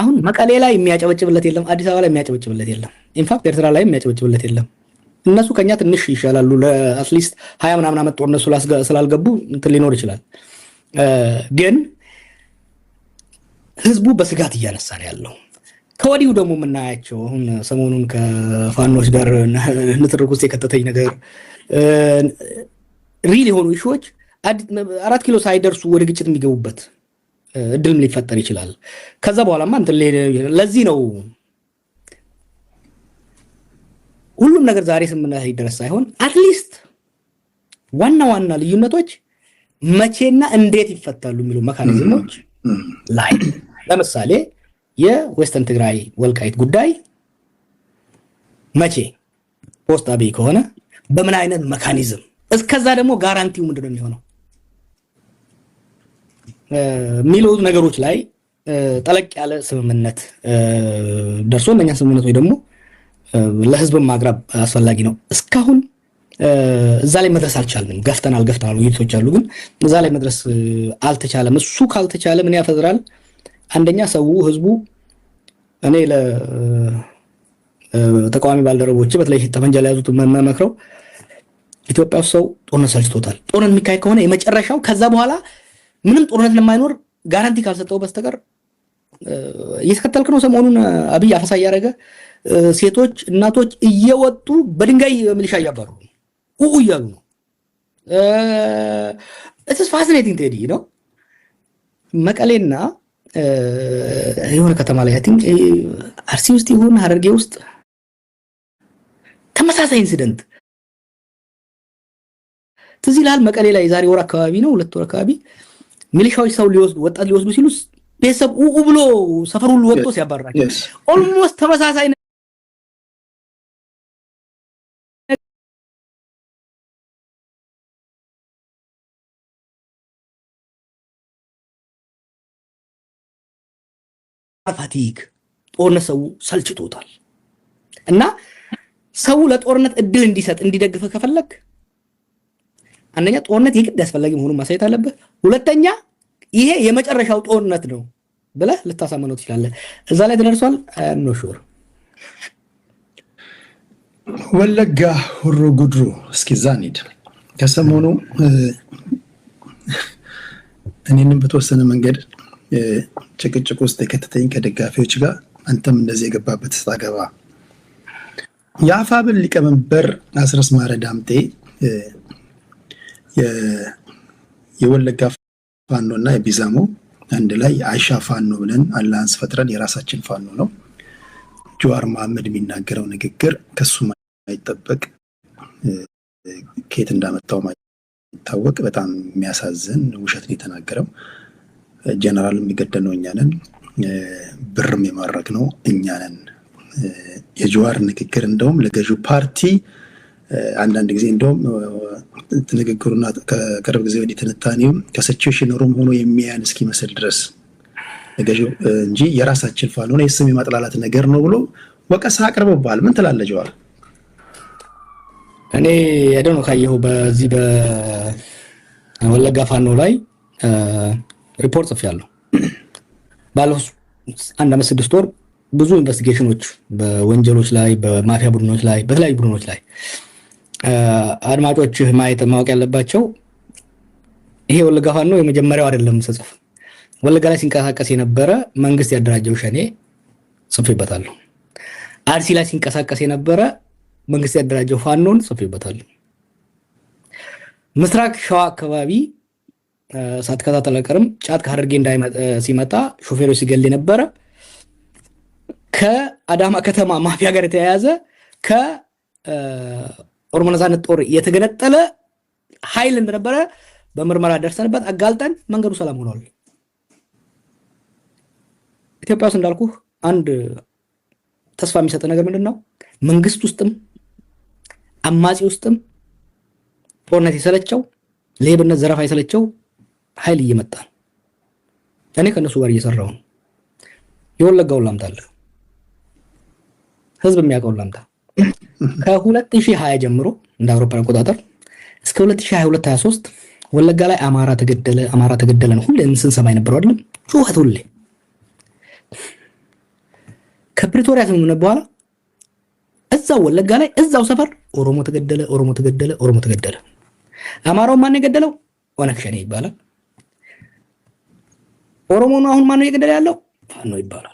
S1: አሁን መቀሌ ላይ የሚያጨበጭብለት የለም፣ አዲስ አበባ ላይ የሚያጨበጭብለት የለም፣ ኢንፋክት ኤርትራ ላይ የሚያጨበጭብለት የለም። እነሱ ከኛ ትንሽ ይሻላሉ። ለአትሊስት 20 ምናምን ዓመት ጦርነት ስላልገቡ እንትን ሊኖር ይችላል። ግን ህዝቡ በስጋት እያነሳ ነው ያለው። ከወዲሁ ደግሞ የምናያቸው አሁን ሰሞኑን ከፋኖች ጋር ንትርክ ውስጥ የከተተኝ ነገር ሪል የሆኑ ኢሹዎች 4 ኪሎ ሳይደርሱ ወደ ግጭት የሚገቡበት እድልም ሊፈጠር ይችላል። ከዛ በኋላማ እንትን ለዚህ ነው ሁሉም ነገር ዛሬ ስምምነት ይደረስ ሳይሆን አትሊስት ዋና ዋና ልዩነቶች መቼና እንዴት ይፈታሉ የሚሉ መካኒዝሞች ላይ ለምሳሌ የዌስተርን ትግራይ ወልቃይት ጉዳይ መቼ ፖስት አብይ ከሆነ በምን አይነት መካኒዝም፣ እስከዛ ደግሞ ጋራንቲው ምንድነው የሚሆነው የሚሉ ነገሮች ላይ ጠለቅ ያለ ስምምነት ደርሶ እነኛ ስምምነት ወይ ደግሞ ለህዝብ ማቅረብ አስፈላጊ ነው። እስካሁን እዛ ላይ መድረስ አልቻልንም። ገፍተናል ውይይቶች አሉ፣ ግን እዛ ላይ መድረስ አልተቻለም። እሱ ካልተቻለ ምን ያፈዝራል? አንደኛ ሰው ህዝቡ እኔ ለተቃዋሚ ባልደረቦች በተለይ ጠመንጃ ላይ ያዙት መመክረው ኢትዮጵያ ውስጥ ሰው ጦርነት ሰልችቶታል። ጦርነት የሚካሄድ ከሆነ የመጨረሻው ከዛ በኋላ ምንም ጦርነት ለማይኖር ጋራንቲ ካልሰጠው በስተቀር እየተከተልክ ነው። ሰሞኑን አብይ አፈሳ እያደረገ ሴቶች እናቶች እየወጡ በድንጋይ ሚሊሻ እያባሩ እያሉ ነው። ኢትስ ፋሲኔቲንግ ቴዲ ነው። መቀሌና የሆነ ከተማ ላይ አይ ቲንክ አርሲ ውስጥ ይሁን ሀረርጌ ውስጥ ተመሳሳይ ኢንሲደንት ትዝ ይላል። መቀሌ ላይ ዛሬ ወር አካባቢ ነው 2 ወር አካባቢ ሚሊሻዎች ሰው ወጣት ሊወስዱ ሲሉ ቤተሰብ ብሎ ሰፈር ሁሉ ወጥቶ ሲያባራቸው ኦልሞስት ተመሳሳይ ፋቲግ ጦርነት ሰው ሰልችቶታል። እና ሰው ለጦርነት እድል እንዲሰጥ እንዲደግፍ ከፈለክ አንደኛ ጦርነት የግድ አስፈላጊ መሆኑን ማሳየት አለበት። ሁለተኛ ይሄ የመጨረሻው ጦርነት ነው ብለህ ልታሳመነው ትችላለህ። እዛ ላይ ተደርሷል። ኖ ሹር
S2: ወለጋ ሆሮ ጉድሩ እስኪ እዛ እንሂድ። ከሰሞኑ እኔንም በተወሰነ መንገድ ጭቅጭቅ ውስጥ የከተተኝ ከደጋፊዎች ጋር አንተም እንደዚህ የገባበት ስታገባ የአፋብን ሊቀመንበር አስረስ ማረ ዳምጤ የወለጋ ፋኖ እና የቢዛሞ አንድ ላይ አይሻ ፋኖ ብለን አላንስ ፈጥረን የራሳችን ፋኖ ነው። ጀዋር መሐመድ የሚናገረው ንግግር ከሱ ማይጠበቅ ከየት እንዳመጣው ማይታወቅ በጣም የሚያሳዝን ውሸት ነው የተናገረው። ጀነራል የሚገደል ነው እኛ ነን፣ ብርም የማረክ ነው እኛ ነን። የጀዋር ንግግር እንደውም ለገዢው ፓርቲ አንዳንድ ጊዜ እንደውም ንግግሩና ከቅርብ ጊዜ ወዲህ ትንታኔውም ከሲቹዌሽን ሩም ሆኖ የሚያን እስኪመስል ድረስ ገዢው እንጂ የራሳችን ፋኖ ነው የስም የማጥላላት ነገር ነው ብሎ ወቀሳ አቅርቦባል። ምን ትላለህ ጀዋር?
S1: እኔ ያደው ካየሁ በዚህ በወለጋ ፋኖ ላይ ሪፖርት ጽፌያለሁ። ባለፈው 1 ዓመት 6 ወር ብዙ ኢንቨስቲጌሽኖች በወንጀሎች ላይ በማፊያ ቡድኖች ላይ በተለያዩ ቡድኖች ላይ አድማጮች ማወቅ ያለባቸው ይሄ ወለጋ ፋኖ የመጀመሪያው አይደለም ስጽፍ። ወለጋ ላይ ሲንቀሳቀስ የነበረ መንግስት ያደራጀው ሸኔ ጽፌበታለሁ። አርሲ ላይ ሲንቀሳቀስ የነበረ መንግስት ያደራጀው ፋኖን ጽፌበታለሁ። ምስራቅ ሸዋ አካባቢ ሳትከታተል አልቀርም ጫት ከሐረርጌ ሲመጣ ሾፌሮች ሲገል የነበረ ከአዳማ ከተማ ማፊያ ጋር የተያያዘ ከኦሮሞ ነጻነት ጦር የተገነጠለ ኃይል እንደነበረ በምርመራ ደርሰንበት አጋልጠን መንገዱ ሰላም ሆኗል። ኢትዮጵያ ውስጥ እንዳልኩህ አንድ ተስፋ የሚሰጥ ነገር ምንድነው? መንግስት ውስጥም አማጺ ውስጥም ጦርነት የሰለቸው ሌብነት፣ ዘረፋ የሰለቸው ኃይል እየመጣ ነው። እኔ ከነሱ ጋር እየሰራሁ ነው። የወለጋውን ላምጣልህ፣ ህዝብ የሚያውቀውን ላምጣ። ከ2020 ጀምሮ እንደ አውሮፓውያን አቆጣጠር እስከ 2022-23 ወለጋ ላይ አማራ ተገደለ ነው ሁሌ ስንሰማ የነበረው አይደለም? ጩኸት ሁሌ። ከፕሪቶሪያ ስምምነት በኋላ እዛው ወለጋ ላይ እዛው ሰፈር ኦሮሞ ተገደለ። አማራው ማን የገደለው? ኦነግ ሸኔ ይባላል። ኦሮሞ ነው አሁን ማን ነው እየገደለ ያለው? ፋኖ ይባላል።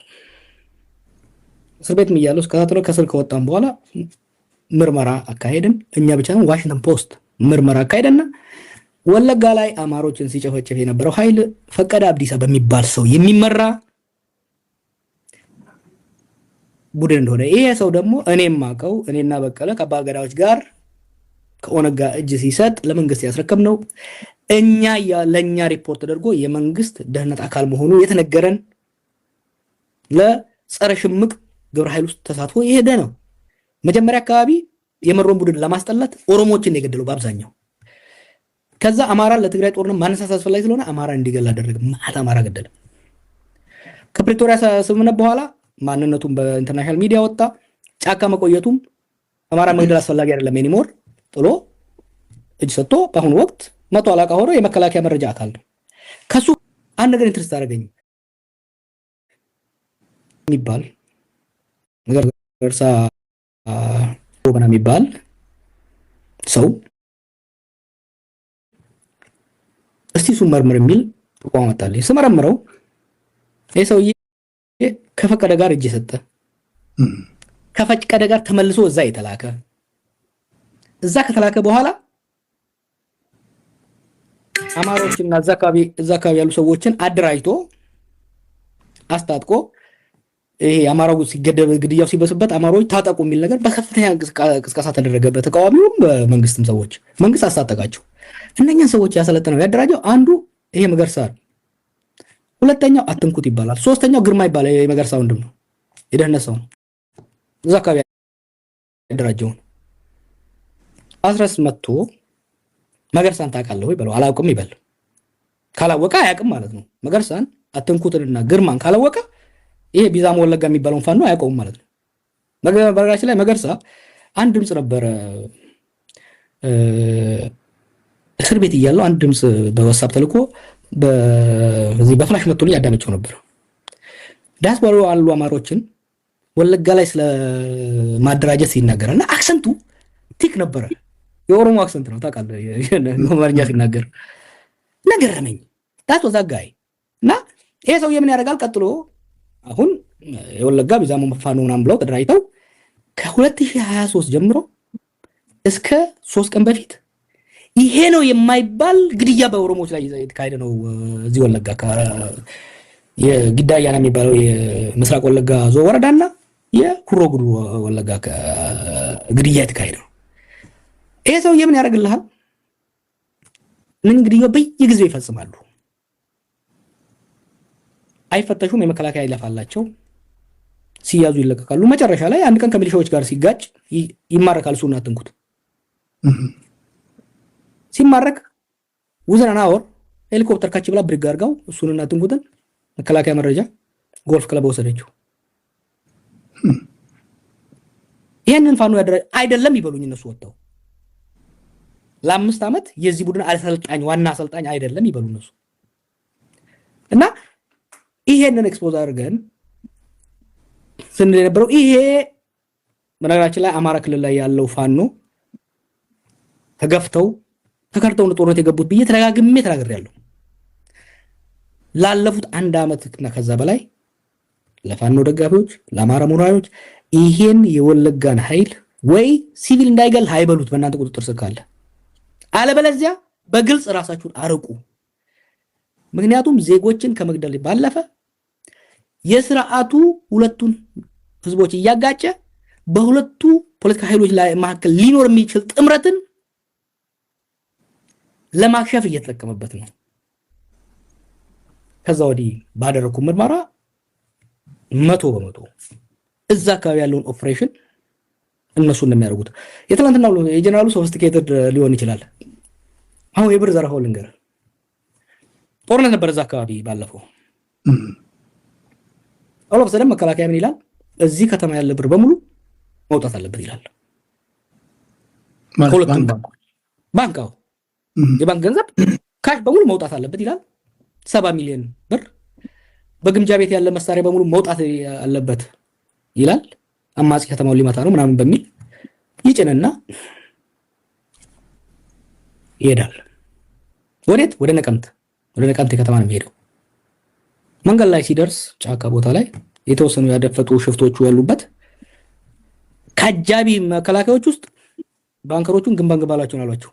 S1: እስር ቤት እያለሁ ከስር ከወጣን በኋላ ምርመራ አካሄድን። እኛ ብቻ ነው ዋሽንግተን ፖስት ምርመራ አካሄደና ወለጋ ላይ አማሮችን ሲጨፈጭፍ የነበረው ኃይል ፈቀደ አብዲሳ በሚባል ሰው የሚመራ ቡድን እንደሆነ፣ ይሄ ሰው ደግሞ እኔም ማቀው እኔና በቀለ ከአባገዳዎች ጋር ከኦነግ ጋር እጅ ሲሰጥ ለመንግስት ያስረከብ ነው። ለኛ ሪፖርት ተደርጎ የመንግስት ደህንነት አካል መሆኑ የተነገረን ለጸረ ሽምቅ ግብረ ኃይል ውስጥ ተሳትፎ የሄደ ነው። መጀመሪያ አካባቢ የመሮን ቡድን ለማስጠላት ኦሮሞዎችን የገደለው በአብዛኛው። ከዛ አማራ ለትግራይ ጦርነት ማነሳሳት አስፈላጊ ስለሆነ አማራ እንዲገል አደረገ። ማታ አማራ ገደለ። ከፕሪቶሪያ ስምምነት በኋላ ማንነቱን በኢንተርናሽናል ሚዲያ ወጣ። ጫካ መቆየቱም አማራ መግደል አስፈላጊ አይደለም ኤኒሞር ጥሎ እጅ ሰጥቶ በአሁኑ ወቅት መቶ አለቃ ሆኖ የመከላከያ መረጃ አካል ነው። ከሱ አንድ ነገር ኢንትረስት አደረገኝ የሚባል ነገር ገርሳ ወገና የሚባል ሰው እስቲ እሱን መርምር የሚል ተቋም አመጣልኝ። ስመረምረው ይህ ሰውዬ ከፈቀደ ጋር እጅ ሰጠ፣ ከፈቀደ ጋር ተመልሶ እዛ የተላከ፣ እዛ ከተላከ በኋላ አማሮችና እዛ አካባቢ ያሉ ሰዎችን አደራጅቶ አስታጥቆ ይሄ አማራው ሲገደብ ግድያው ሲበስበት አማሮች ታጠቁ የሚል ነገር በከፍተኛ ቅስቀሳ ተደረገበት። ተቃዋሚውም በመንግስትም ሰዎች መንግስት አስታጠቃቸው። እነኛን ሰዎች ያሰለጠነው ያደራጀው አንዱ ይሄ መገርሳ፣ ሁለተኛው አትንኩት ይባላል፣ ሶስተኛው ግርማ ይባላል። የመገርሳ ወንድም ነው፣ የደህንነት ሰው ነው። እዛ አካባቢ ያደራጀው አስረስ መጥቶ መገርሳን ታውቃለህ ወይ በለው። አላውቅም ይበል። ካላወቀ አያውቅም ማለት ነው። መገርሳን አትንኩትንና ግርማን ካላወቀ ይሄ ቢዛሞ ወለጋ የሚባለውን ፋኖ አያውቀውም ማለት ነው። በነገራችን ላይ መገርሳ አንድ ድምፅ ነበረ እስር ቤት እያለው አንድ ድምፅ በዋትስአፕ ተልኮ በዚህ በፍላሽ መጥቶልኝ ያዳመጨው ነበር። ዲያስፖራ አሉ አማሮችን ወለጋ ላይ ስለ ማደራጀት ሲናገርና አክሰንቱ ቲክ ነበረ። የኦሮሞ አክሰንት ነው ታውቃለህ፣ አማርኛ ሲናገር ነገረመኝ። ዳት ወዛ ጋይ እና ይሄ ሰውዬ ምን ያደርጋል ቀጥሎ አሁን የወለጋ ቢዛሞ ፋኖ ምናምን ብለው ተደራጅተው ከ2023 ጀምሮ እስከ 3 ቀን በፊት ይሄ ነው የማይባል ግድያ በኦሮሞዎች ላይ የተካሄደ ነው። እዚህ ወለጋ የጊዳ አያና የሚባለው የምስራቅ ወለጋ ዞን ወረዳና የኩሮ ጉዱ ወለጋ ግድያ የተካሄደ ነው። ይሄ ሰውዬ ምን ያደርግልሃል? ምን ግድያ በየጊዜው ይፈጽማሉ። አይፈተሹም። የመከላከያ ይለፋላቸው፣ ሲያዙ ይለቀቃሉ። መጨረሻ ላይ አንድ ቀን ከሚሊሻዎች ጋር ሲጋጭ ይማረካል። እሱና አትንኩት ሲማረክ ውዘና ወር ሄሊኮፕተር ካች ብላ ብሪግ አድርጋው እሱንና አትንኩትን መከላከያ መረጃ ጎልፍ ክለብ ወሰደችው። ይሄንን ፋኖ አይደለም ይበሉኝ እነሱ ወጣው ለ5 ዓመት የዚህ ቡድን አሰልጣኝ ዋና አሰልጣኝ አይደለም ይበሉ እነሱ እና ይሄንን ኤክስፖዝ አድርገን ስንል የነበረው ይሄ በነገራችን ላይ አማራ ክልል ላይ ያለው ፋኖ ተገፍተው ተከርተው ጦርነት የገቡት ብዬ ተደጋግሜ ተናግሬያለሁ። ላለፉት 1 ዓመት እና ከዛ በላይ ለፋኖ ደጋፊዎች ለአማራ ሞራዮች ይሄን የወለጋን ኃይል ወይ ሲቪል እንዳይገል ሃይበሉት በእናንተ ቁጥጥር ስር ካለ፣ አለበለዚያ በግልጽ ራሳችሁን አርቁ። ምክንያቱም ዜጎችን ከመግደል ባለፈ የሥርዓቱ ሁለቱን ህዝቦች እያጋጨ በሁለቱ ፖለቲካ ኃይሎች ላይ መካከል ሊኖር የሚችል ጥምረትን ለማክሸፍ እየተጠቀመበት ነው። ከዛ ወዲህ ባደረኩ ምርመራ 100% እዛ አካባቢ ያለውን ኦፕሬሽን እነሱ እንደሚያደርጉት የትላንትናው የጀነራሉ ሶፊስቲኬትድ ሊሆን ይችላል። አሁን የብር ዘረፋው ልንገር፣ ጦርነት ነበር እዛ አካባቢ ባለፈው። አውሎ በሰደም መከላከያ ምን ይላል? እዚህ ከተማ ያለ ብር በሙሉ መውጣት አለበት ይላል። ሁለቱም ባንካው የባንክ ገንዘብ ካሽ በሙሉ መውጣት አለበት ይላል። 70 ሚሊዮን ብር በግምጃ ቤት ያለ መሳሪያ በሙሉ መውጣት አለበት ይላል። አማጺ ከተማውን ሊመታ ነው ምናምን በሚል ይጭንና ይሄዳል። ወዴት? ወደ ነቀምት ከተማ ነው የሚሄደው። መንገድ ላይ ሲደርስ ጫካ ቦታ ላይ የተወሰኑ ያደፈጡ ሽፍቶቹ ያሉበት ከአጃቢ መከላከያዎች ውስጥ ባንከሮቹን ግንባን ግባላቸውን አሏቸው።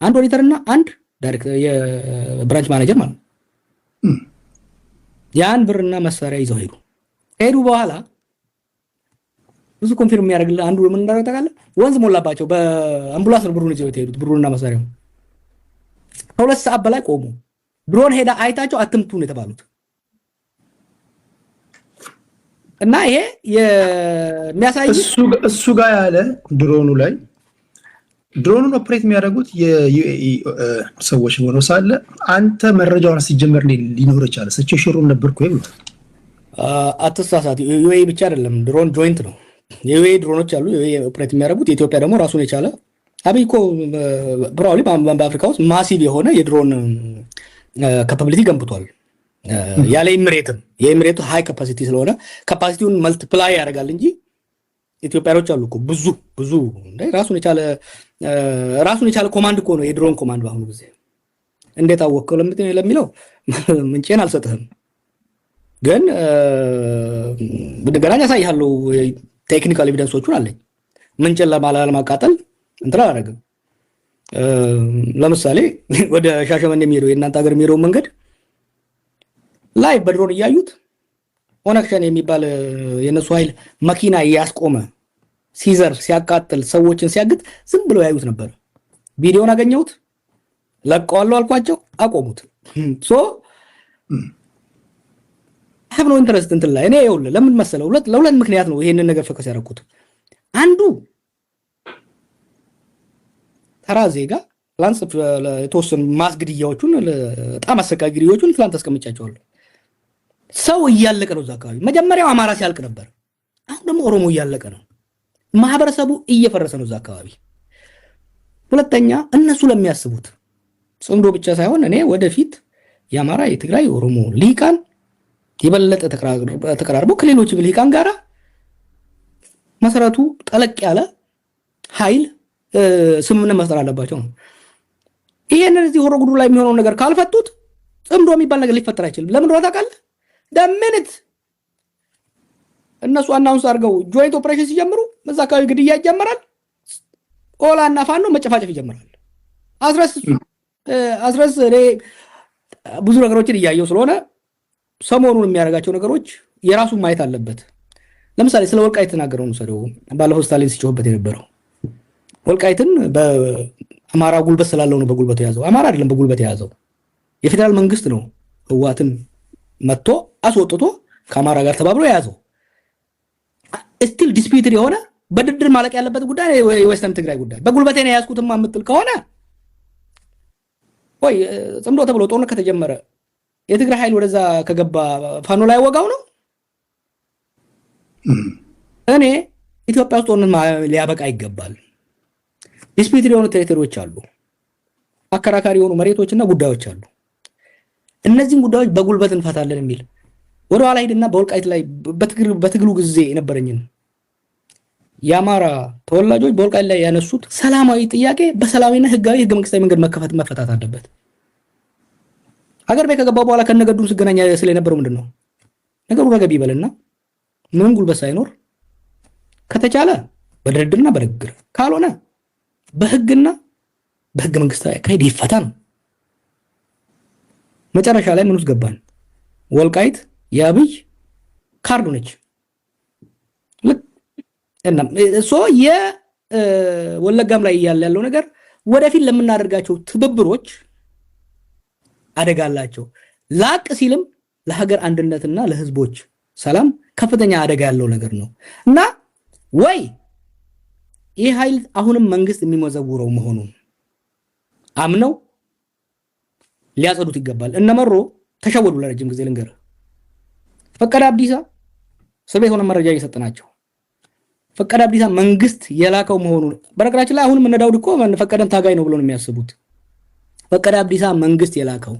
S1: አንድ ኦዲተርና አንድ ዳይሬክተር የብራንች ማኔጀር ማለት ነው። ያን ብርና መሳሪያ ይዘው ሄዱ በኋላ ብዙ ኮንፊርም የሚያደርግልህ አንዱ ምን እንዳደረገ ታውቃለህ? ወንዝ ሞላባቸው። በአምቡላንስ ነው ብሩን ይዘው ሄዱት። ብሩንና መሳሪያው 2 ሰዓት በላይ ቆሙ። ድሮን ሄዳ አይታቸው አትምቱ ነው የተባሉት። እና ይሄ የሚያሳይ
S2: እሱ ጋር ያለ ድሮኑን ኦፕሬት የሚያደርጉት የዩኤኢ ሰዎች ሆነው ሳለ አንተ መረጃውን ሲጀመር ሊኖር ይችላል። ሲቹዌሽኑን ነበርኩ ወይ
S1: አትሳሳት። ዩኤኢ ብቻ አይደለም ድሮን ጆይንት ነው። የዩኤኢ ድሮኖች አሉ ዩኤኢ ኦፕሬት የሚያደርጉት። የኢትዮጵያ ደግሞ ራሱን የቻለ አብይ እኮ ፕሮባብሊ በአፍሪካ ውስጥ ማሲቭ የሆነ የድሮን ካፓቢሊቲ ገንብቷል። ያለ የኤሚሬቱ ሃይ ካፓሲቲ ስለሆነ ካፓሲቲውን መልቲፕላይ ያደርጋል እንጂ ኢትዮጵያኖች አሉ እኮ ብዙ ራሱን የቻለ ኮማንድ እኮ ነው የድሮን ኮማንድ። በአሁኑ ጊዜ እንዴት አወቀው ለሚለው ምንጭን አልሰጥህም፣ ግን እንደገና ያሳይሃለሁ። ቴክኒካል ኤቪደንሶቹን አለኝ። ምንጭን ለማቃጠል እንትን አላደርግም። ለምሳሌ ወደ ሻሸመኔ የሚሄደው የእናንተ ሀገር የሚሄደው መንገድ ላይ በድሮን እያዩት ኦነግ ሸኔ የሚባል የነሱ ኃይል መኪና ያስቆመ ሲዘር ሲያቃጥል ሰዎችን ሲያግት ዝም ብለው ያዩት ነበር። ቪዲዮውን አገኘሁት፣ ለቀዋለሁ አልኳቸው፣ አቆሙት። ሶ have no interest እንትን ላይ እኔ ይኸውልህ ለምን መሰለው ለሁለት ምክንያት ነው ይሄንን ነገር ፈከስ ያደረኩት። አንዱ ተራ ዜጋ ፕላንስ የተወሰኑ ማስግድያዎቹን በጣም አሰቃቂ ግድያዎቹን ፕላን ተስቀምጫቸዋለሁ። ሰው እያለቀ ነው እዛ አካባቢ። መጀመሪያው አማራ ሲያልቅ ነበር፣ አሁን ደግሞ ኦሮሞ እያለቀ ነው። ማህበረሰቡ እየፈረሰ ነው እዛ አካባቢ። ሁለተኛ እነሱ ለሚያስቡት ጽምዶ ብቻ ሳይሆን እኔ ወደፊት የአማራ የትግራይ ኦሮሞ ሊቃን የበለጠ ተቀራርበው ከሌሎች ሊቃን ጋራ መሰረቱ ጠለቅ ያለ ኃይል ስምምነት መፍጠር አለባቸው ነው። ይሄንን እዚህ ሆሮ ጉዱ ላይ የሚሆነው ነገር ካልፈቱት ጽምዶ የሚባል ነገር ሊፈጠር አይችልም። ለምን እንደሆነ ታውቃለህ? ደምንት እነሱ አናውንስ አድርገው ጆይንት ኦፕሬሽን ሲጀምሩ እዛ አካባቢ ግድያ ይጀምራል። ኦላና ፋኖ መጨፋጨፍ ይጀምራል። አስረስ እኔ ብዙ ነገሮችን እያየው ስለሆነ ሰሞኑን የሚያደርጋቸው ነገሮች የራሱን ማየት አለበት። ለምሳሌ ስለ ወልቃይት ተናገረው ነው ሰደው ባለፈው ስታሊን ሲጮህበት የነበረው ወልቃይትን በአማራ ጉልበት ስላለው ነው በጉልበት የያዘው። አማራ አይደለም በጉልበት የያዘው የፌደራል መንግስት ነው ህዋትን መጥቶ አስወጥቶ ከአማራ ጋር ተባብሮ የያዘው። ስቲል ዲስፒዩትድ የሆነ በድርድር ማለቅ ያለበት ጉዳይ የዌስተርን ትግራይ ጉዳይ በጉልበቴ ነው የያዝኩትማ የምትል ከሆነ ወይ ጽምዶ ተብሎ ጦርነት ከተጀመረ የትግራይ ኃይል ወደዛ ከገባ ፋኖ ላይ ወጋው ነው። እኔ ኢትዮጵያ ውስጥ ጦርነት ሊያበቃ ይገባል። ዲስፒዩትድ የሆኑ ቴሪቶሪዎች አሉ፣ አከራካሪ የሆኑ መሬቶችና ጉዳዮች አሉ። እነዚህን ጉዳዮች በጉልበት እንፈታለን የሚል ወደ ኋላ ሄድና በወልቃይት ላይ በትግሉ ጊዜ የነበረኝን የአማራ ተወላጆች በወልቃይት ላይ ያነሱት ሰላማዊ ጥያቄ በሰላማዊና ህጋዊ ህገ መንግስታዊ መንገድ መፈታት አለበት። ሀገር ቤት ከገባ በኋላ ከነገዱም ስገናኛ ስለነበረው ምንድነው ነገሩ ረገብ ይበልና ምንም ጉልበት ሳይኖር ከተቻለ በድርድርና በንግግር ካልሆነ በህግና በህገ መንግስታዊ አካሄድ ይፈታ ነው። መጨረሻ ላይ ምን ውስጥ ገባን? ወልቃይት የአብይ ካርዱ ነች። እና የወለጋም ላይ ያለው ነገር ወደፊት ለምናደርጋቸው ትብብሮች አደጋ አላቸው። ላቅ ሲልም ለሀገር አንድነትና ለህዝቦች ሰላም ከፍተኛ አደጋ ያለው ነገር ነው እና ወይ ይህ ኃይል አሁንም መንግስት የሚመዘውረው መሆኑን አምነው ሊያጸዱት ይገባል። እነመሮ ተሸወዱ። ለረጅም ጊዜ ልንገር ፈቀደ አብዲሳ ስቤት ሆነ መረጃ እየሰጠናቸው ፈቀደ አብዲሳ መንግስት የላከው መሆኑን በነገራችን ላይ አሁንም እነ ዳውድ እኮ ፈቀደን ታጋይ ነው ብሎ ነው የሚያስቡት። ፈቀደ አብዲሳ መንግስት የላከው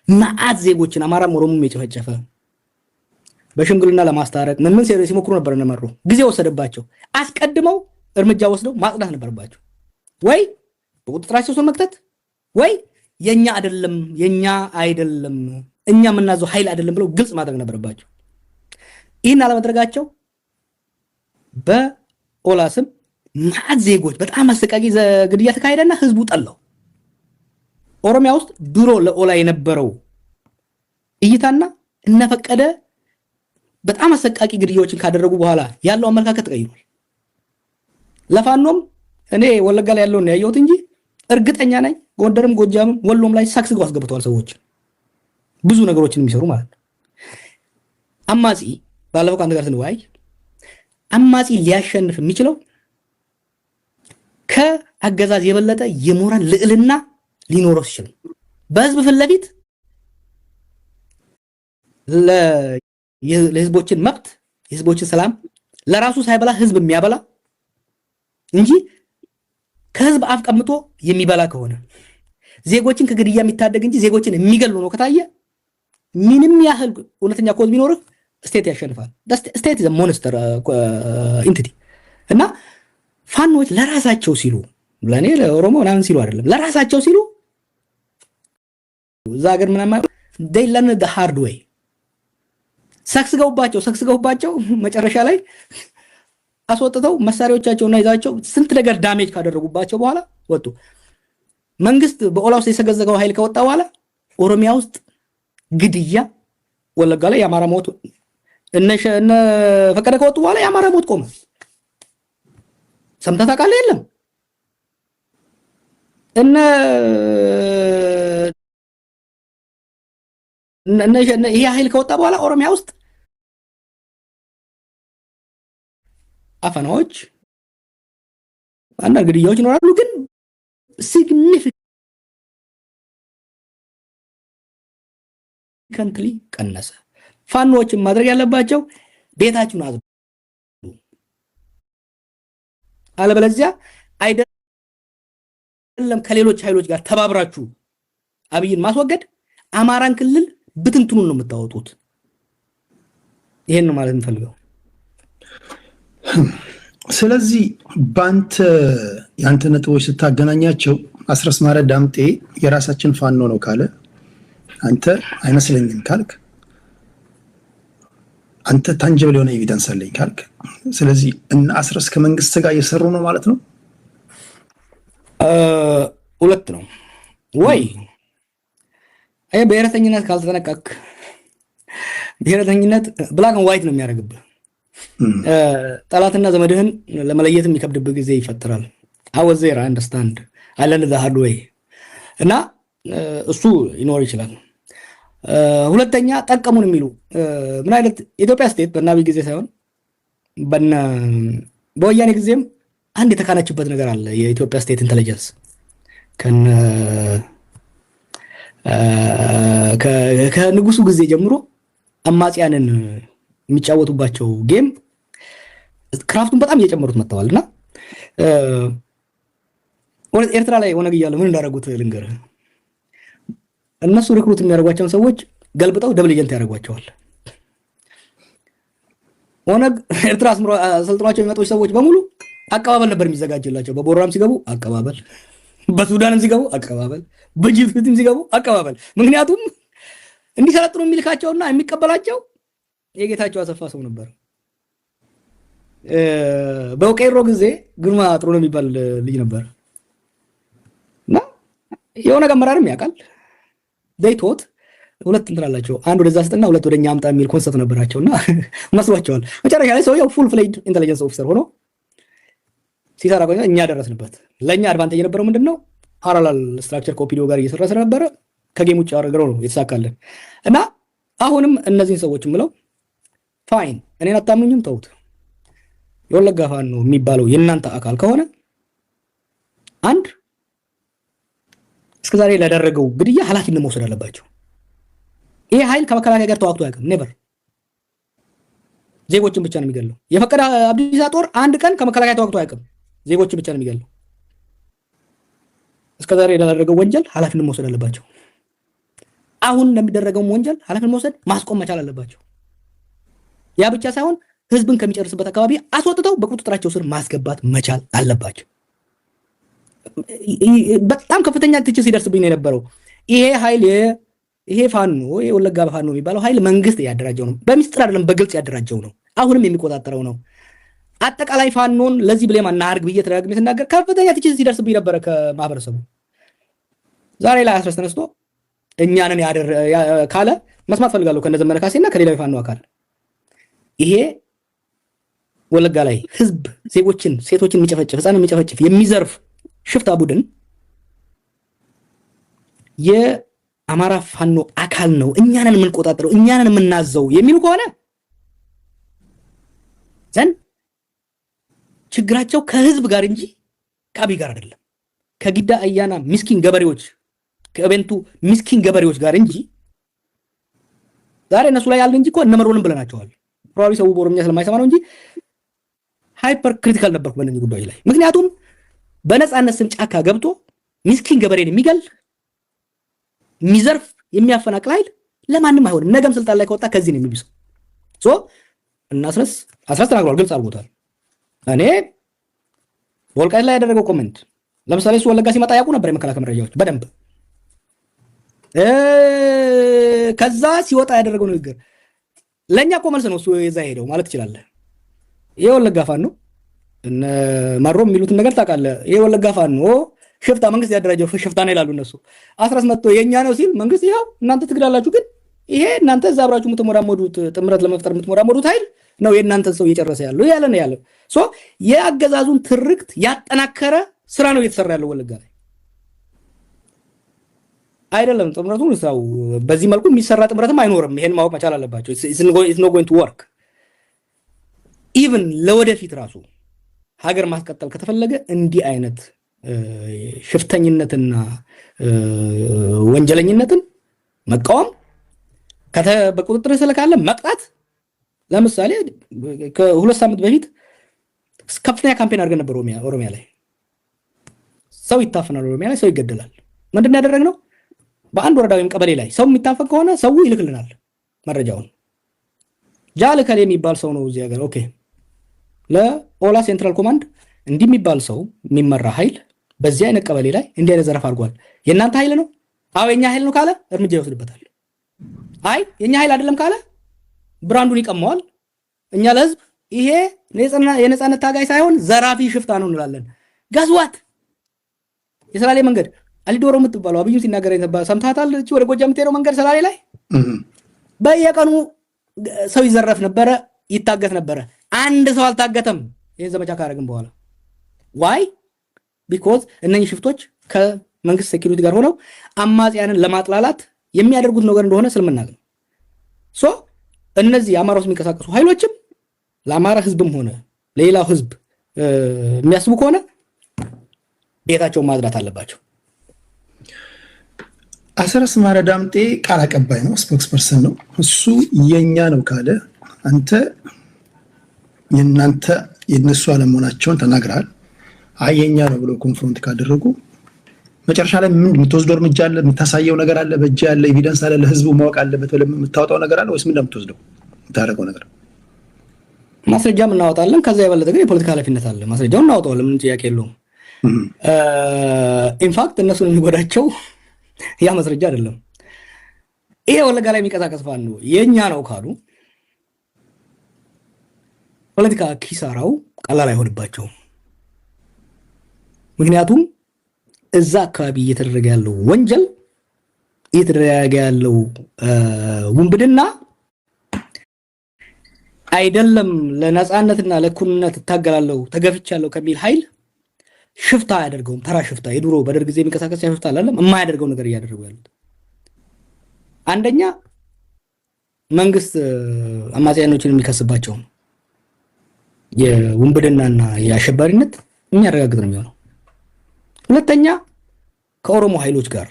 S1: ማአት ዜጎችን አማራም ኦሮሞም የጨፈጨፈ በሽምግልና ለማስታረቅ ምን ሲሞክሩ ነበር። እነመሮ ጊዜ ወሰደባቸው። አስቀድመው እርምጃ ወስደው ማጽዳት ነበርባቸው። ወይ በቁጥጥራቸው ስር መክተት ወይ የኛ አይደለም እኛ የምናዘው ኃይል አይደለም ብለው ግልጽ ማድረግ ነበርባቸው። ይህን አለማድረጋቸው በኦላ ስም ማዕት ዜጎች በጣም አሰቃቂ ግድያ ተካሄደና ህዝቡ ጠላው። ኦሮሚያ ውስጥ ድሮ ለኦላ የነበረው እይታና እነፈቀደ በጣም አሰቃቂ ግድያዎችን ካደረጉ በኋላ ያለው አመለካከት ተቀይሯል። ለፋኖም እኔ ወለጋ ላይ ያለውን ያየሁት እንጂ እርግጠኛ ነኝ ጎንደርም ጎጃምም ወሎም ላይ ሳክስገው አስገብተዋል ሰዎች ብዙ ነገሮችን የሚሰሩ ማለት ነው። አማጺ ባለፈው ከአንተ ጋር ስንወያይ አማጺ ሊያሸንፍ የሚችለው ከአገዛዝ የበለጠ የሞራል ልዕልና ሊኖረው ሲችል በህዝብ ፊት ለፊት ለህዝቦችን መብት የህዝቦችን ሰላም ለራሱ ሳይበላ ህዝብ የሚያበላ እንጂ ከህዝብ አፍ ቀምጦ የሚበላ ከሆነ ዜጎችን ከግድያ የሚታደግ እንጂ ዜጎችን የሚገል ነው ከታየ ምንም ያህል እውነተኛ ኮዝ ቢኖር ስቴት ያሸንፋል። ስቴት ኢዝ ሞንስተር ኢንቲቲ እና ፋኖች ለራሳቸው ሲሉ ለኔ ለኦሮሞ ምናምን ሲሉ አይደለም ለራሳቸው ሲሉ እዛ ሀገር ምናምን they learn the hard way ሰክስገውባቸው መጨረሻ ላይ አስወጥተው መሳሪያዎቻቸውና ይዛቸው ስንት ነገር ዳሜጅ ካደረጉባቸው በኋላ ወጡ። መንግስት በኦላ ውስጥ የሰገዘገው ኃይል ከወጣ በኋላ ኦሮሚያ ውስጥ ግድያ ወለጋ ላይ የአማራ ሞት እነ ፈቀደ ከወጡ በኋላ የአማራ ሞት ቆመ። ሰምተህ ታውቃለህ? የለም ይሄ ኃይል ከወጣ በኋላ ኦሮሚያ ውስጥ አፈናዎች አንዳንድ ግድያዎች ይኖራሉ፣ ግን ሲግኒፊካንትሊ ቀነሰ። ፋኖዎችን ማድረግ ያለባቸው ቤታችሁን አጽዱ፣ አለበለዚያ አይደለም ከሌሎች ኃይሎች ጋር ተባብራችሁ አብይን ማስወገድ አማራን ክልል ብትንትኑን ነው የምታወጡት። ይሄን ነው ማለት የምፈልገው።
S2: ስለዚህ ያንተ ነጥቦች ስታገናኛቸው አስረስ ማረ ዳምጤ የራሳችን ፋኖ ነው ካለ አንተ አይመስለኝም ካልክ አንተ ታንጀብል የሆነ ኤቪደንስ አለኝ ካልክ ስለዚህ እና አስረስ ከመንግስት ጋር እየሰሩ ነው ማለት ነው።
S1: ሁለት ነው ወይ ብሔረተኝነት ካልተጠነቀቅ ብሔረተኝነት ብላክ ኤንድ ዋይት ነው የሚያደርግብህ። ጠላትና ዘመድህን ለመለየት የሚከብድብህ ጊዜ ይፈጠራል። አወዜራ አንደርስታንድ አይለንድ ዘ ሃርድ ዌይ እና እሱ ይኖር ይችላል። ሁለተኛ ጠቀሙን የሚሉ ምን አይነት ኢትዮጵያ ስቴት በአብይ ጊዜ ሳይሆን በወያኔ ጊዜም አንድ የተካነችበት ነገር አለ። የኢትዮጵያ ስቴት ኢንተለጀንስ ከንጉሱ ጊዜ ጀምሮ አማጽያንን የሚጫወቱባቸው ጌም ክራፍቱን በጣም እየጨመሩት መጥተዋል እና ኤርትራ ላይ ኦነግ እያለ ምን እንዳደረጉት ልንገርህ። እነሱ ሪክሩት የሚያደርጓቸውን ሰዎች ገልብጠው ደብል ኤጀንት ያደርጓቸዋል። ኦነግ ኤርትራ አሰልጥኗቸው የሚመጡ ሰዎች በሙሉ አቀባበል ነበር የሚዘጋጅላቸው። በቦራም ሲገቡ አቀባበል፣ በሱዳንም ሲገቡ አቀባበል፣ በጅቡቲም ሲገቡ አቀባበል። ምክንያቱም እንዲሰለጥኑ የሚልካቸውና የሚቀበላቸው የጌታቸው አሰፋ ሰው ነበር። በቀይሮ ጊዜ ግርማ ጥሩ ነው የሚባል ልጅ ነበር እና የሆነ አመራርም ያውቃል። ዘይቶት ሁለት እንትን አላቸው። አንድ ወደዛ ስጥና ሁለት ወደኛ አምጣ የሚል ኮንሰፕት ነበራቸውና መስሏቸዋል። መጨረሻ ላይ ሰውየው ፉል ፍሌጅድ ኢንተለጀንስ ኦፊሰር ሆኖ ሲሰራ ቆይቶ እኛ ደረስንበት። ለኛ አድቫንቴጅ የነበረው ምንድነው? ፓራላል ስትራክቸር ኮፒዲዮ ጋር እየሰራ ስለነበረ ከጌም ውጭ አድርገው ነው የተሳካልን። እና አሁንም እነዚህን ሰዎች ምለው ፋይን፣ እኔን አታምኑኝም ተውት። የወለጋ ፋኖ የሚባለው የእናንተ አካል ከሆነ አንድ እስከዛሬ ላደረገው ግድያ ኃላፊነት መውሰድ አለባቸው። ይሄ ኃይል ከመከላከያ ጋር ተዋግቶ አያውቅም። ኔቨር ዜጎችን ብቻ ነው የሚገለው። የፈቀደ አብዲሳ ጦር አንድ ቀን ከመከላከያ ተዋግቶ አያውቅም። ዜጎችን ብቻ ነው የሚገለው። እስከዛሬ ላደረገው ወንጀል ኃላፊነት መውሰድ አለባቸው። አሁን ለሚደረገው ወንጀል ኃላፊነት መውሰድ ማስቆም መቻል አለባቸው። ያ ብቻ ሳይሆን ህዝብን ከሚጨርስበት አካባቢ አስወጥተው በቁጥጥራቸው ስር ማስገባት መቻል አለባቸው። በጣም ከፍተኛ ትችት ሲደርስብኝ ነው የነበረው። ይሄ ኃይል ይሄ ፋኖ የወለጋ ፋኖ የሚባለው ኃይል መንግስት ያደራጀው ነው። በሚስጥር አይደለም፣ በግልጽ ያደራጀው ነው። አሁንም የሚቆጣጠረው ነው። አጠቃላይ ፋኖን ለዚህ ብሌም አናርግ ብዬ ተደጋግሜ ስናገር ከፍተኛ ትችት ሲደርስብኝ ነበረ ከማህበረሰቡ። ዛሬ ላይ አስረስ ተነስቶ እኛንን ካለ መስማት ፈልጋለሁ ከነዘመነ ካሴና ከሌላው ፋኖ አካል። ይሄ ወለጋ ላይ ህዝብ ዜጎችን፣ ሴቶችን የሚጨፈጭፍ፣ ህፃን የሚጨፈጭፍ፣ የሚዘርፍ ሽፍታ ቡድን የአማራ ፋኖ አካል ነው፣ እኛንን የምንቆጣጠረው፣ እኛንን የምናዘው የሚሉ ከሆነ ዘንድ ችግራቸው ከህዝብ ጋር እንጂ ከአብይ ጋር አይደለም። ከጊዳ አያና ምስኪን ገበሬዎች፣ ከቤንቱ ምስኪን ገበሬዎች ጋር እንጂ ዛሬ እነሱ ላይ ያለ እንጂ እኮ እነመሮንም ብለናቸዋል። ፕሮባብሊ ሰው በኦሮምኛ ስለማይሰማ ነው እንጂ ሃይፐር ክሪቲካል ነበርኩ በእነዚህ ጉዳዮች ላይ። ምክንያቱም በነፃነት ስም ጫካ ገብቶ ምስኪን ገበሬን የሚገል የሚዘርፍ የሚያፈናቅል ኃይል ለማንም አይሆንም። ነገም ስልጣን ላይ ከወጣ ከዚህ ነው የሚብሰው። ሶ እና አስረስ ተናግሯል፣ ግልጽ አድርጎታል። እኔ በወልቃይት ላይ ያደረገው ኮሜንት ለምሳሌ እሱ ወለጋ ሲመጣ ያውቁ ነበር የመከላከያ መረጃዎች በደንብ። ከዛ ሲወጣ ያደረገው ንግግር ለእኛ እኮ መልስ ነው። እሱ የዛ ሄደው ማለት ትችላለህ። ይሄ ወለጋ ፋኖ እነ ማሮ የሚሉትን ነገር ታውቃለህ። ይሄ ወለጋ ፋኖ ሽፍታ መንግስት ያደራጀው ሽፍታ ነው ይላሉ እነሱ። አስረስ መጥቶ የኛ ነው ሲል መንግስት ይኸው እናንተ ትግላላችሁ፣ ግን ይሄ እናንተ እዛ አብራችሁ የምትሞራመዱት ጥምረት ለመፍጠር የምትሞራመዱት ኃይል ነው የእናንተን ሰው እየጨረሰ ያለው ያለ ነው ያለው። ሶ የአገዛዙን ትርክት ያጠናከረ ስራ ነው እየተሰራ ያለው ወለጋ ላይ አይደለም። ጥምረቱን ሰው በዚህ መልኩ የሚሰራ ጥምረትም አይኖርም። ይሄን ማወቅ መቻል አለባቸው። it's not going to work even ለወደፊት ራሱ ሀገር ማስቀጠል ከተፈለገ እንዲህ አይነት ሽፍተኝነትና ወንጀለኝነትን መቃወም በቁጥጥር ስር ካለ መቅጣት። ለምሳሌ ከ2 ሳምንት በፊት ከፍተኛ ካምፔን አድርገን ነበር ኦሮሚያ ላይ። ሰው ይታፈናል፣ ኦሮሚያ ላይ ሰው ይገደላል። ምንድን ያደረግነው? በአንድ ወረዳ ወይም ቀበሌ ላይ ሰው የሚታፈን ከሆነ ሰው ይልክልናል መረጃውን። ጃልከል የሚባል ሰው ነው እዚህ ሀገር። ኦኬ፣ ለኦላ ሴንትራል ኮማንድ እንዲህ የሚባል ሰው የሚመራ ኃይል በዚህ አይነት ቀበሌ ላይ እንዲህ አይነት ዘረፍ አድርጓል። የእናንተ ኃይል ነው? አዎ የኛ ኃይል ነው ካለ እርምጃ ይወስድበታል። አይ የኛ ኃይል አይደለም ካለ ብራንዱን ይቀማዋል። እኛ ለህዝብ ይሄ የነጻነት ታጋይ ሳይሆን ዘራፊ ሽፍታ ነው እንላለን። ጋዝዋት የሰላሌ መንገድ አሊዶሮ የምትባለው አብዩ ሲናገር ሰምታታል። እቺ ወደ ጎጃም የምትሄደው መንገድ ሰላሌ ላይ በየቀኑ ሰው ይዘረፍ ነበረ፣ ይታገት ነበረ። አንድ ሰው አልታገተም ይሄን ዘመቻ ካደረግን በኋላ። ዋይ ቢኮዝ እነኚህ ሽፍቶች ከመንግስት ሴኩሪቲ ጋር ሆነው አማጽያንን ለማጥላላት የሚያደርጉት ነገር እንደሆነ ስለምናውቅ ነው። ሶ እነዚህ አማራ ውስጥ የሚንቀሳቀሱ ኃይሎችም ለአማራ ህዝብም ሆነ ለሌላው ህዝብ የሚያስቡ ከሆነ ቤታቸውን ማጽዳት አለባቸው።
S2: አስረስ ማረ ዳምጤ ቃል አቀባይ ነው፣ ስፖክስ ፐርሰን ነው። እሱ የኛ ነው ካለ አንተ የናንተ የነሱ አለመሆናቸውን ተናግራል። አይ የኛ ነው ብሎ ኮንፍሮንት ካደረጉ መጨረሻ ላይ ምን የምትወስደው እርምጃ አለ? የምታሳየው ነገር አለ? በእጅ ያለ ኤቪደንስ አለ? ለህዝቡ ማወቅ አለበት ብለህ የምታወጣው ነገር አለ ወይስ ምን እንደምትወስደው የምታደርገው ነገር?
S1: ማስረጃም እናወጣለን። ከዛ የበለጠ ግን የፖለቲካ ኃላፊነት አለ። ማስረጃውን እናወጣዋለን፣ ምን ጥያቄ የለውም። ኢንፋክት እነሱን የሚጎዳቸው ያ ማስረጃ አይደለም። ይሄ ወለጋ ላይ የሚቀሳቀስ ፋኖ የኛ ነው ካሉ ፖለቲካ ኪሳራው ቀላል አይሆንባቸውም። ምክንያቱም እዛ አካባቢ እየተደረገ ያለው ወንጀል፣ እየተደረገ ያለው ውንብድና አይደለም ለነጻነትና ለእኩልነት እታገላለሁ ተገፍቻለሁ ከሚል ኃይል ሽፍታ አያደርገውም። ተራ ሽፍታ የድሮ በደርግ ጊዜ የሚንቀሳቀስ ሽፍታ አይደለም፣ የማያደርገው ነገር እያደረጉ ያሉት። አንደኛ መንግስት አማጽያኖችን የሚከስባቸው የውንብድናና የአሸባሪነት የሚያረጋግጥ ነው የሚሆነው። ሁለተኛ ከኦሮሞ ኃይሎች ጋር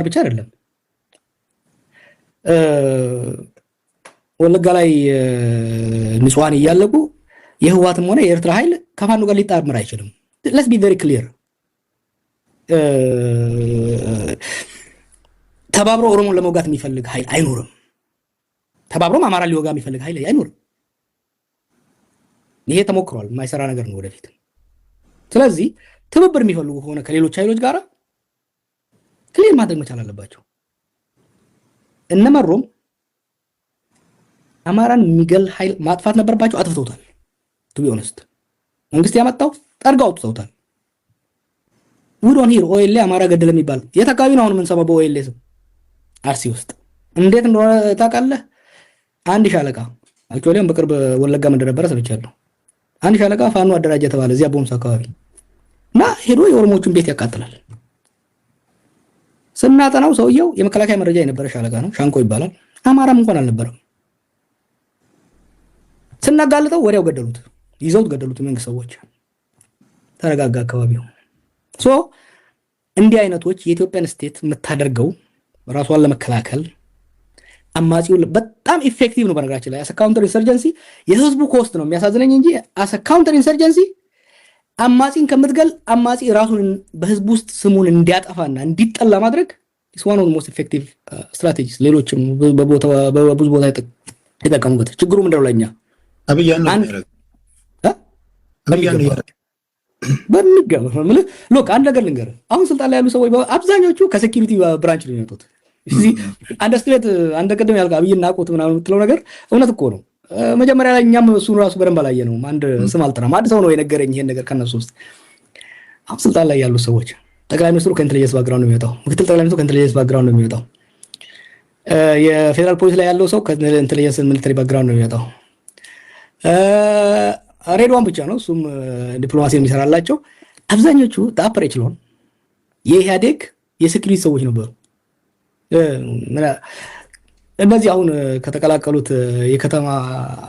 S1: ብቻ አይደለም፣ ወለጋ ላይ ንጹሃን እያለቁ የህዋትም ሆነ የኤርትራ ኃይል ከፋኖ ጋር ሊጣመር አይችልም። let's be very clear። ተባብሮ ኦሮሞን ለመውጋት የሚፈልግ ኃይል አይኖርም። ተባብሮም አማራ ሊወጋ የሚፈልግ ኃይል አይኖርም። ይሄ ተሞክሯል፣ የማይሰራ ነገር ነው ወደፊት። ስለዚህ ትብብር የሚፈልጉ ከሆነ ከሌሎች ኃይሎች ጋር ክሊር ማድረግ መቻል አለባቸው። እነመሮም አማራን የሚገል ኃይል ማጥፋት ነበርባቸው፣ አጥፍተውታል። to be honest መንግስት ያመጣው ጠርጋው አውጥተውታል። we don't hear ኦኤልኤ አማራ ገደለ የሚባል የት አካባቢ ነው አሁን የምንሰማው? በኦኤልኤ ስም አርሲ ውስጥ እንዴት እንደሆነ ታውቃለህ? አንድ ሻለቃ አክቹዋሊ በቅርብ ወለጋ እንደነበረ ሰምቻለሁ። አንድ ሻለቃ ፋኖ አደራጀ ተባለ እዚያ ቦምስ አካባቢ እና ሄዶ የኦሮሞቹን ቤት ያቃጥላል። ስናጠናው ሰውየው የመከላከያ መረጃ የነበረ ሻለቃ ነው፣ ሻንቆ ይባላል። አማራም እንኳን አልነበረም። ስናጋልጠው ወዲያው ገደሉት፣ ይዘውት ገደሉት መንግስት ሰዎች። ተረጋጋ አካባቢው። ሶ እንዲህ አይነቶች የኢትዮጵያን ስቴት የምታደርገው ራሷን ለመከላከል አማጺው በጣም ኢፌክቲቭ ነው። በነገራችን ላይ አሰ ካውንተር ኢንሰርጀንሲ የህዝቡ ኮስት ነው የሚያሳዝነኝ እንጂ አሰ ካውንተር ኢንሰርጀንሲ አማጺን ከምትገል አማጺ ራሱን በህዝብ ውስጥ ስሙን እንዲያጠፋና እንዲጠላ ማድረግ is one of the most effective strategies። ሌሎችም በብዙ ቦታ ይጠቀሙበት። ችግሩ ምንድነው? ለኛ
S2: አብያን ነው
S1: በሚገባ ሎክ አንድ ነገር ልንገር። አሁን ስልጣን ላይ ያሉ ሰዎች አብዛኞቹ ከሴኩሪቲ ብራንች ነው የሚመጡት። እዚህ አንደስትሬት አንድ ቀደም ያልካ አብይና አቆት ምናምን የምትለው ነገር እውነት እኮ ነው። መጀመሪያ ላይ እኛም እሱን ራሱ በደንብ አላየነውም። አንድ ስም አልጠራም፣ አንድ ሰው ነው የነገረኝ ይሄን ነገር ከነሱ ውስጥ። አሁን ስልጣን ላይ ያሉ ሰዎች ጠቅላይ ሚኒስትሩ ከኢንተለጀንስ ባክግራውንድ ነው የሚወጣው፣ ምክትል ጠቅላይ ሚኒስትሩ ከኢንተለጀንስ ባክግራውንድ ነው የሚወጣው፣ የፌደራል ፖሊስ ላይ ያለው ሰው ከኢንተለጀንስ ሚሊተሪ ባክግራውንድ ነው የሚወጣው። ሬድዋን ብቻ ነው እሱም ዲፕሎማሲ የሚሰራላቸው። አብዛኞቹ ታፕሬ ይችላል የኢህአዴግ የሴኩሪቲ ሰዎች ነበሩ። እነዚህ አሁን ከተቀላቀሉት የከተማ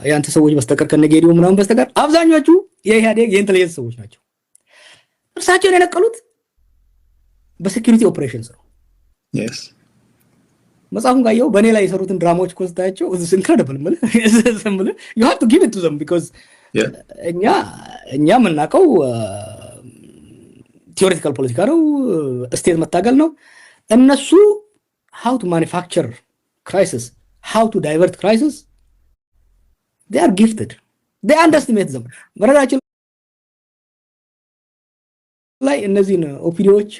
S1: ያንተ ሰዎች በስተቀር ከነጌዲዮ ምናምን በስተቀር አብዛኞቹ የኢህአዴግ የኢንተለጀንስ ሰዎች ናቸው። እርሳቸውን የነቀሉት በሴኩሪቲ ኦፕሬሽንስ ነው። መጽሐፉን ጋየው በእኔ ላይ የሰሩትን ድራማዎች እኮ ስታያቸው it's incredible you have to give it to them because እኛ የምናውቀው ቲዮሬቲካል ፖለቲካ ነው ስቴት መታገል ነው እነሱ how to manufacture crisis how to divert crisis they are gifted they underestimate them በነገራችን ላይ እነዚህን ኦፒዲዎች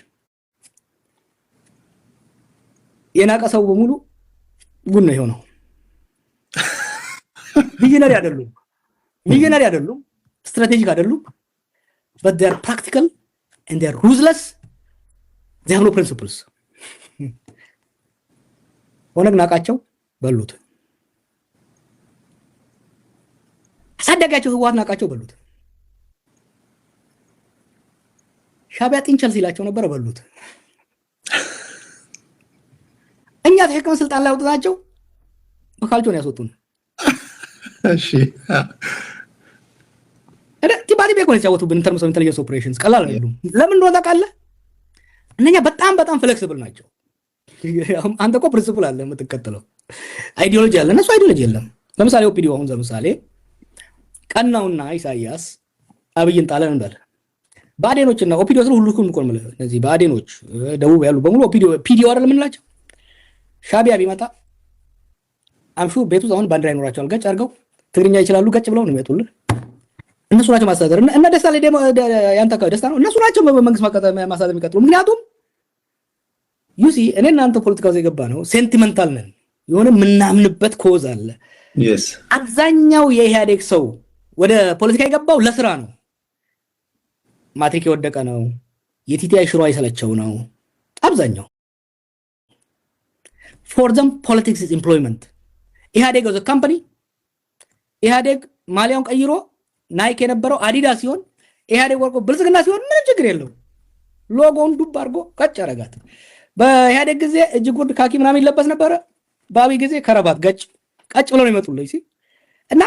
S1: የናቀሰው በሙሉ ጉድ ነው የሆነው ቪዥነሪ አይደሉም ስትራቴጂክ አይደሉም but they are practical and they are ruthless they have no principles ኦነግ ናቃቸው በሉት አሳደጋቸው ህወሓት ናቃቸው በሉት ሻዕቢያ ጥንቸል ሲላቸው ነበር በሉት እኛ ተከከም ስልጣን ላይ አውጥታቸው በካልቾን ያስወጡን
S2: እሺ
S1: ቲባቲ ቤኮን ያወጡብን terms of intelligence operations ቀላል አይደሉም ለምን እንደሆነ ታውቃለህ እነኛ በጣም ፍሌክሲብል ናቸው አንተ እኮ ፕሪንሲፕል አለ የምትከተለው አይዲዮሎጂ አለ እነሱ አይዲዮሎጂ የለም ለምሳሌ ኦፒዲዮ አሁን ለምሳሌ ቀናውና ኢሳያስ አብይን ጣለን እንበል ባዴኖችና ኦፒዲዮ ሁሉ እኮ ነው እነዚህ ባዴኖች ደቡብ ያሉ በሙሉ ኦፒዲዮ አይደለም እንላቸው ሻዕቢያ ቢመጣ አምሹ ቤቱ አሁን ባንዲራ ይኖራቸዋል ገጭ አድርገው ትግርኛ ይችላሉ ገጭ ብለው ነው የሚያጡልን እነሱ ናቸው ማስተዳደር እና ደስታ ላይ ደግሞ ያንተ ደስታ ነው እነሱ ናቸው በመንግስት ማስተዳደር የሚቀጥሉ ምክንያቱም ዩሲ እኔ እናንተ ፖለቲካው የገባ ነው ሴንቲመንታል ነን የሆነ ምናምንበት ኮዝ አለ
S2: yes
S1: አብዛኛው የኢህአዴግ ሰው ወደ ፖለቲካ የገባው ለስራ ነው ማትሪክ የወደቀ ነው የቲቲአይ ሽሮ አይሰለቸው ነው አብዛኛው for them politics is employment ኢህአዴግ as a company ኢህአዴግ ማሊያውን ቀይሮ ናይክ የነበረው አዲዳስ ሲሆን ኢህአዴግ ወርቆ ብልጽግና ሲሆን ምን ችግር የለው ሎጎውን ዱብ አድርጎ ቀጭ አረጋት በኢህአዴግ ጊዜ እጅግ ጉድ ካኪ ምናምን ይለበስ ነበር በአብይ ጊዜ ከረባት ቀጭ ብለው ነው ይመጡልኝ ሲ እና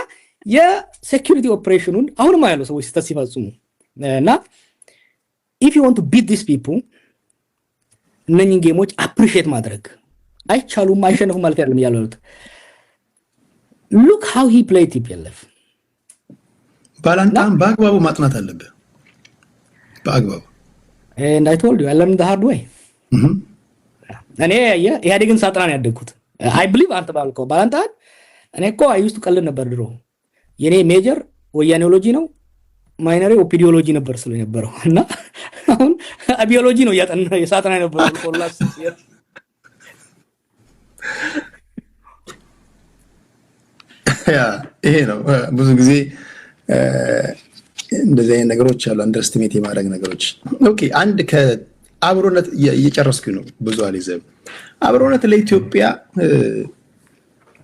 S1: የሴኩሪቲ ኦፕሬሽኑን አሁንም ያለው ሰዎች ሲፈጽሙ እና if you want to beat these people እነኚህን ጌሞች አፕሪሺየት ማድረግ አይቻሉም አይሸነፉም ማለት አይደለም ያሉት look how he played TPLF
S2: ባላንጣን በአግባቡ ማጥናት አለበት በአግባቡ
S1: and I told you I learned the hard way እኔ ኢህአዴግን ሳጥና ነው ያደግኩት I believe አንተ ባልከው ባላንጣን እኔ እኮ I used to ቀልድ ነበር ድሮ የኔ ሜጀር ወያኔዎሎጂ ነው ማይነሪ ኦፒዲዮሎጂ ነበር ስለነበረው እና አሁን አቢዮሎጂ ነው ያጠና የሳጥና ነበር ኮላስ
S2: ይሄ ነው ብዙ ጊዜ እንደዚህ አይነት ነገሮች አሉ አንደርስቲሜት የማድረግ ነገሮች ኦኬ አንድ ከአብሮነት እየጨረስኩ ነው ብዙ አልይዘም አብሮነት ለኢትዮጵያ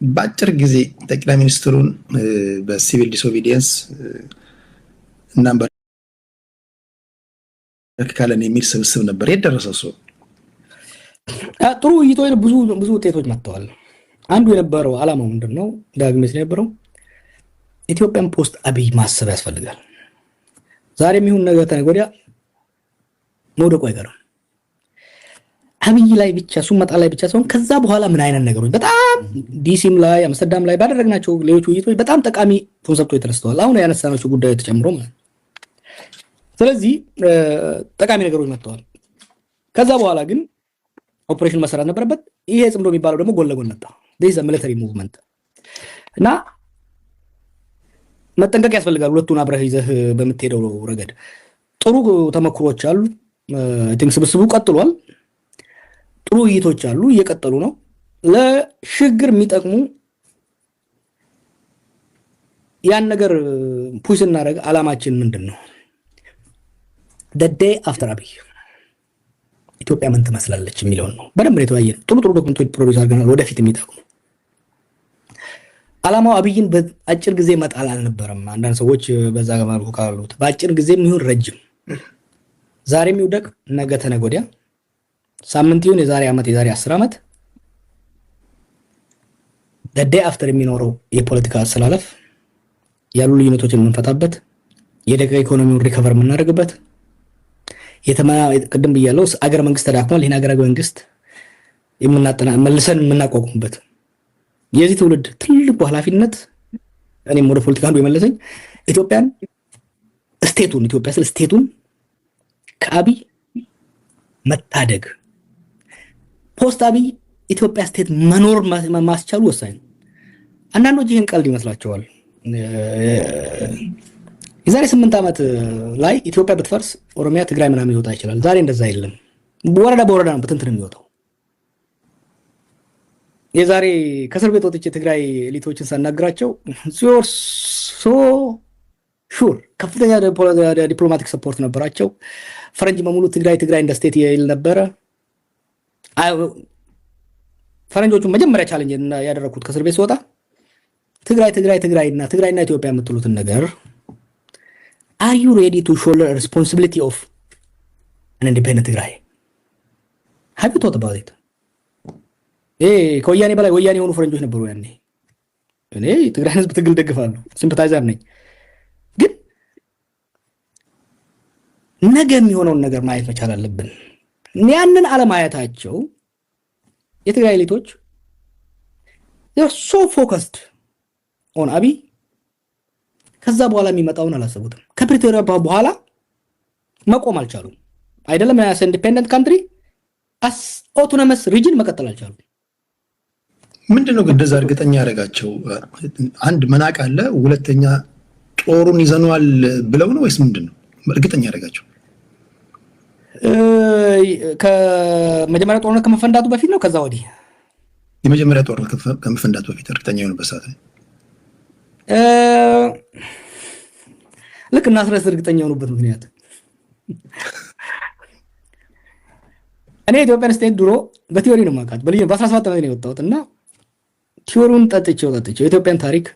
S2: በአጭር ጊዜ ጠቅላይ ሚኒስትሩን በሲቪል ዲስኦቢዲየንስ እና በካለን የሚል ስብስብ ነበር የደረሰው ሰው
S1: ጥሩ ይቶይ ብዙ ውጤቶች መጥተዋል አንዱ የነበረው አላማው ምንድነው ዳግመስ የነበረው ኢትዮጵያን ፖስት አብይ ማሰብ ያስፈልጋል ዛሬም ይሁን ነገር ተነገወዲያ መውደቁ አይቀርም አብይ ላይ ብቻ ሱመጣ ላይ ብቻ ሳይሆን ከዛ በኋላ ምን አይነት ነገሮች በጣም ዲሲም ላይ አምስተርዳም ላይ ባደረግናቸው ሌሎች ውይይቶች በጣም ጠቃሚ ኮንሰፕቶች ተነስተዋል አሁን ያነሳናቸው ጉዳዮች ተጨምሮ ማለት ስለዚህ ጠቃሚ ነገሮች መጥተዋል ከዛ በኋላ ግን ኦፕሬሽን መሰራት ነበረበት ይሄ ጽምዶ የሚባለው ደግሞ ጎን ለጎን መጣ this is a military movement እና መጠንቀቅ ያስፈልጋል ሁለቱን አብረህ ይዘህ በመትሄደው ረገድ ጥሩ ተመክሮች አሉ ቲንክ ስብስቡ ቀጥሏል ጥሩ ውይይቶች አሉ እየቀጠሉ ነው ለሽግግር የሚጠቅሙ ያን ነገር ፑሽ እናደርግ አላማችን ምንድነው the day after አብይ ኢትዮጵያ ምን ትመስላለች የሚለው ነው በደንብ የተወያየ ጥሩ ዶክመንቶች ፕሮዲዩስ አድርገናል ወደፊት የሚጠቅሙ አላማው አብይን በአጭር ጊዜ መጣል አልነበረም አንዳንድ ሰዎች በዛ ጋር ካሉት በአጭር ጊዜ ምን ረጅም ዛሬ የሚውደቅ ነገ ተነገወዲያ ሳምንት ይሁን የዛሬ አመት የዛሬ 10 አመት the day after የሚኖረው የፖለቲካ አሰላለፍ ያሉ ልዩነቶችን የምንፈታበት የደቀ ኢኮኖሚውን ሪከቨር የምናደርግበት ቅድም ብያለሁ አገር መንግስት ተዳክሟል ይሄን አገር መንግስት መልሰን የምናቋቁምበት የዚህ ትውልድ ትልቁ ኃላፊነት እኔም ወደ ፖለቲካ አንዱ የመለሰኝ ኢትዮጵያ ስቴቱን ከአብይ መታደግ ፖስት አብይ ኢትዮጵያ ስቴት መኖር ማስቻሉ ወሳኝ ነው። አንዳንዶች ይህን ቀልድ ይመስላቸዋል። የዛሬ 8 ዓመት ላይ ኢትዮጵያ ብትፈርስ ኦሮሚያ፣ ትግራይ ምናምን ይወጣ ይችላል። ዛሬ እንደዛ የለም። ወረዳ በወረዳ ነው በትንትን የሚወጣው። የዛሬ ከእስር ቤት ወጥቼ ትግራይ ኤሊቶችን ሳናግራቸው ሶ ሹር ከፍተኛ ዲፕሎማቲክ ሰፖርት ነበራቸው። ፈረንጅ በሙሉ ትግራይ እንደ ስቴት ይል ነበረ። ፈረንጆቹ መጀመሪያ ቻሌንጅ ያደረኩት ከእስር ቤት ስወጣ ትግራይና ኢትዮጵያ የምትሉትን ነገር are you ready to shoulder responsibility of an independent ትግራይ? have you thought about it? ከወያኔ በላይ ወያኔ የሆኑ ፈረንጆች ነበሩ ያኔ። እኔ ትግራይ ህዝብ ትግል ደግፋለሁ፣ ሲምፓታይዘር ነኝ። ግን ነገ የሚሆነውን ነገር ማየት መቻል አለብን። ያንን አለማየታቸው የትግራይ ኤሊቶች they're so focused on አብይ ከዛ በኋላ የሚመጣውን አላሰቡትም። ከፕሪቶሪያ በኋላ መቆም አልቻሉም። አይደለም as independent country as autonomous region መቀጠል አልቻሉም።
S2: ምንድነው እንደዛ እርግጠኛ ያደረጋቸው? አንድ መናቅ አለ፣ ሁለተኛ ጦሩን ይዘነዋል ብለው ነው ወይስ ምንድነው እርግጠኛ ያደረጋቸው?
S1: ከመጀመሪያ ጦርነት ከመፈንዳቱ በፊት ነው ከዛ ወዲህ?
S2: የመጀመሪያ ጦርነት ከመፈንዳቱ በፊት እርግጠኛ የሆነበት ሰዓት ነው። ልክ እናስረስ እርግጠኛ የሆኑበት ምክንያት እኔ ኢትዮጵያን ስቴት ድሮ በቲዮሪ ነው የማውቃት። በ17 ዓመት ነው የወጣሁት እና ቲዮሪውን ጠጥቼው የኢትዮጵያን ታሪክ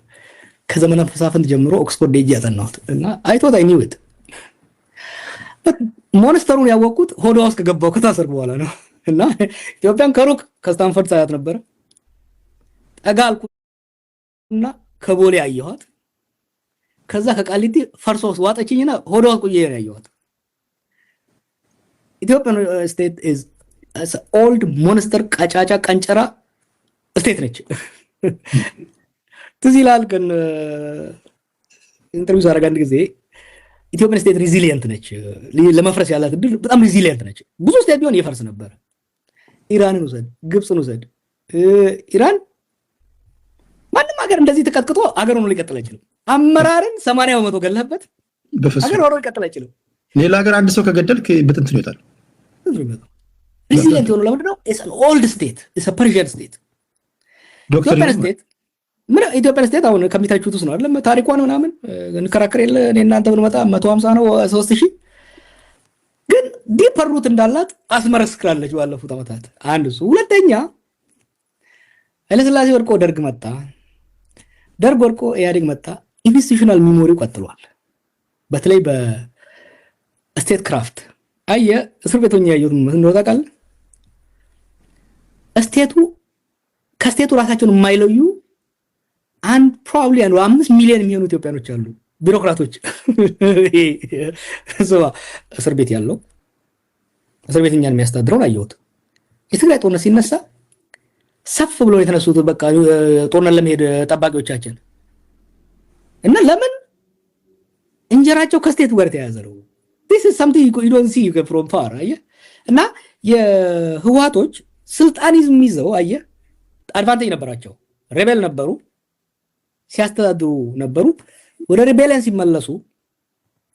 S2: ከዘመነ መሳፍንት ጀምሮ ኦክስፎርድ ሄጄ ያጠናሁት እና አይቶት አይ ኒው ኢት ሞንስተሩን ያወቅኩት ሆዷ ውስጥ ከገባው ከታሰርኩ በኋላ ነው። እና ኢትዮጵያን ከሩቅ ከስታንፈርድ ሳያት ነበረ። ጠጋ አልኩና ከቦሌ አየኋት። ከዛ ከቃሊቲ ፈርሶ ዋጠችኝና ሆዷ ውስጥ ቁዬ ያየኋት። ኢትዮጵያን ስቴት ኢዝ ኦልድ ሞንስተር ቀጫጫ ቀንጨራ ስቴት ነች። ትዝ ይላል ግን ኢንተርቪው ሳደርግ አንድ ጊዜ ኢትዮጵያን ስቴት ሪዚሊየንት ነች፣ ለመፍረስ ያላት እድል በጣም ሪዚሊየንት ነች። ብዙ ስቴት ቢሆን ይፈርስ ነበር። ኢራንን ውሰድ፣ ግብፅን ውሰድ። ኢራን ማንም ሀገር እንደዚህ ተቀጥቅጦ ሀገር ሆኖ ሊቀጥል አይችልም። አመራርን 80% ገለህበት ሀገር ሆኖ ሊቀጥል አይችልም። ሌላ ሀገር አንድ ሰው ከገደልክ በትንትን ይወጣል።
S1: ሪዚሊየንት የሆነው ለምንድን ነው? ኢትስ አን ኦልድ ስቴት፣ ኢትስ አ ፐርሺያን ስቴት። ኢትዮጵያን ስቴት አሁን ከሚታችሁት ውስጥ ነው አይደለም? ታሪኳን ምናምን እንከራከር የለ እኔ እናንተ ብንመጣ 150 ነው 3000 ግን ዲፐር ሩት እንዳላት አስመረስክራለች ባለፉት ዓመታት። አንድ እሱ። ሁለተኛ ኃይለሥላሴ ወድቆ ደርግ መጣ፣ ደርግ ወድቆ ኢህአዴግ መጣ። ኢንስቲትዩሽናል ሚሞሪው ቀጥሏል። በተለይ በስቴት ክራፍት አየህ፣ እስር ቤቶኛ ያየሁት ምን እንደሆነ ታውቃለህ? ከስቴቱ ራሳቸውን የማይለዩ አንድ ፕሮባብሊ 5 ሚሊዮን የሚሆኑ ኢትዮጵያኖች አሉ፣ ቢሮክራቶች። እስር ቤት ያለው እስር ቤት እኛን የሚያስተዳድረውን አየሁት። የትግራይ ጦርነት ሲነሳ ሰፍ ብሎ የተነሱት በቃ ጦርነት ለመሄድ ጠባቂዎቻችን እና ለምን እንጀራቸው ከስቴቱ ጋር ተያያዘ ነው። this is something you don't see from far አየህ። እና የህወሓቶች ስልጣኒዝም ይዘው አየህ አድቫንቴጅ ነበራቸው። ሬቤል ነበሩ፣ ሲያስተዳድሩ ነበሩ። ወደ ሬቤሊያን ሲመለሱ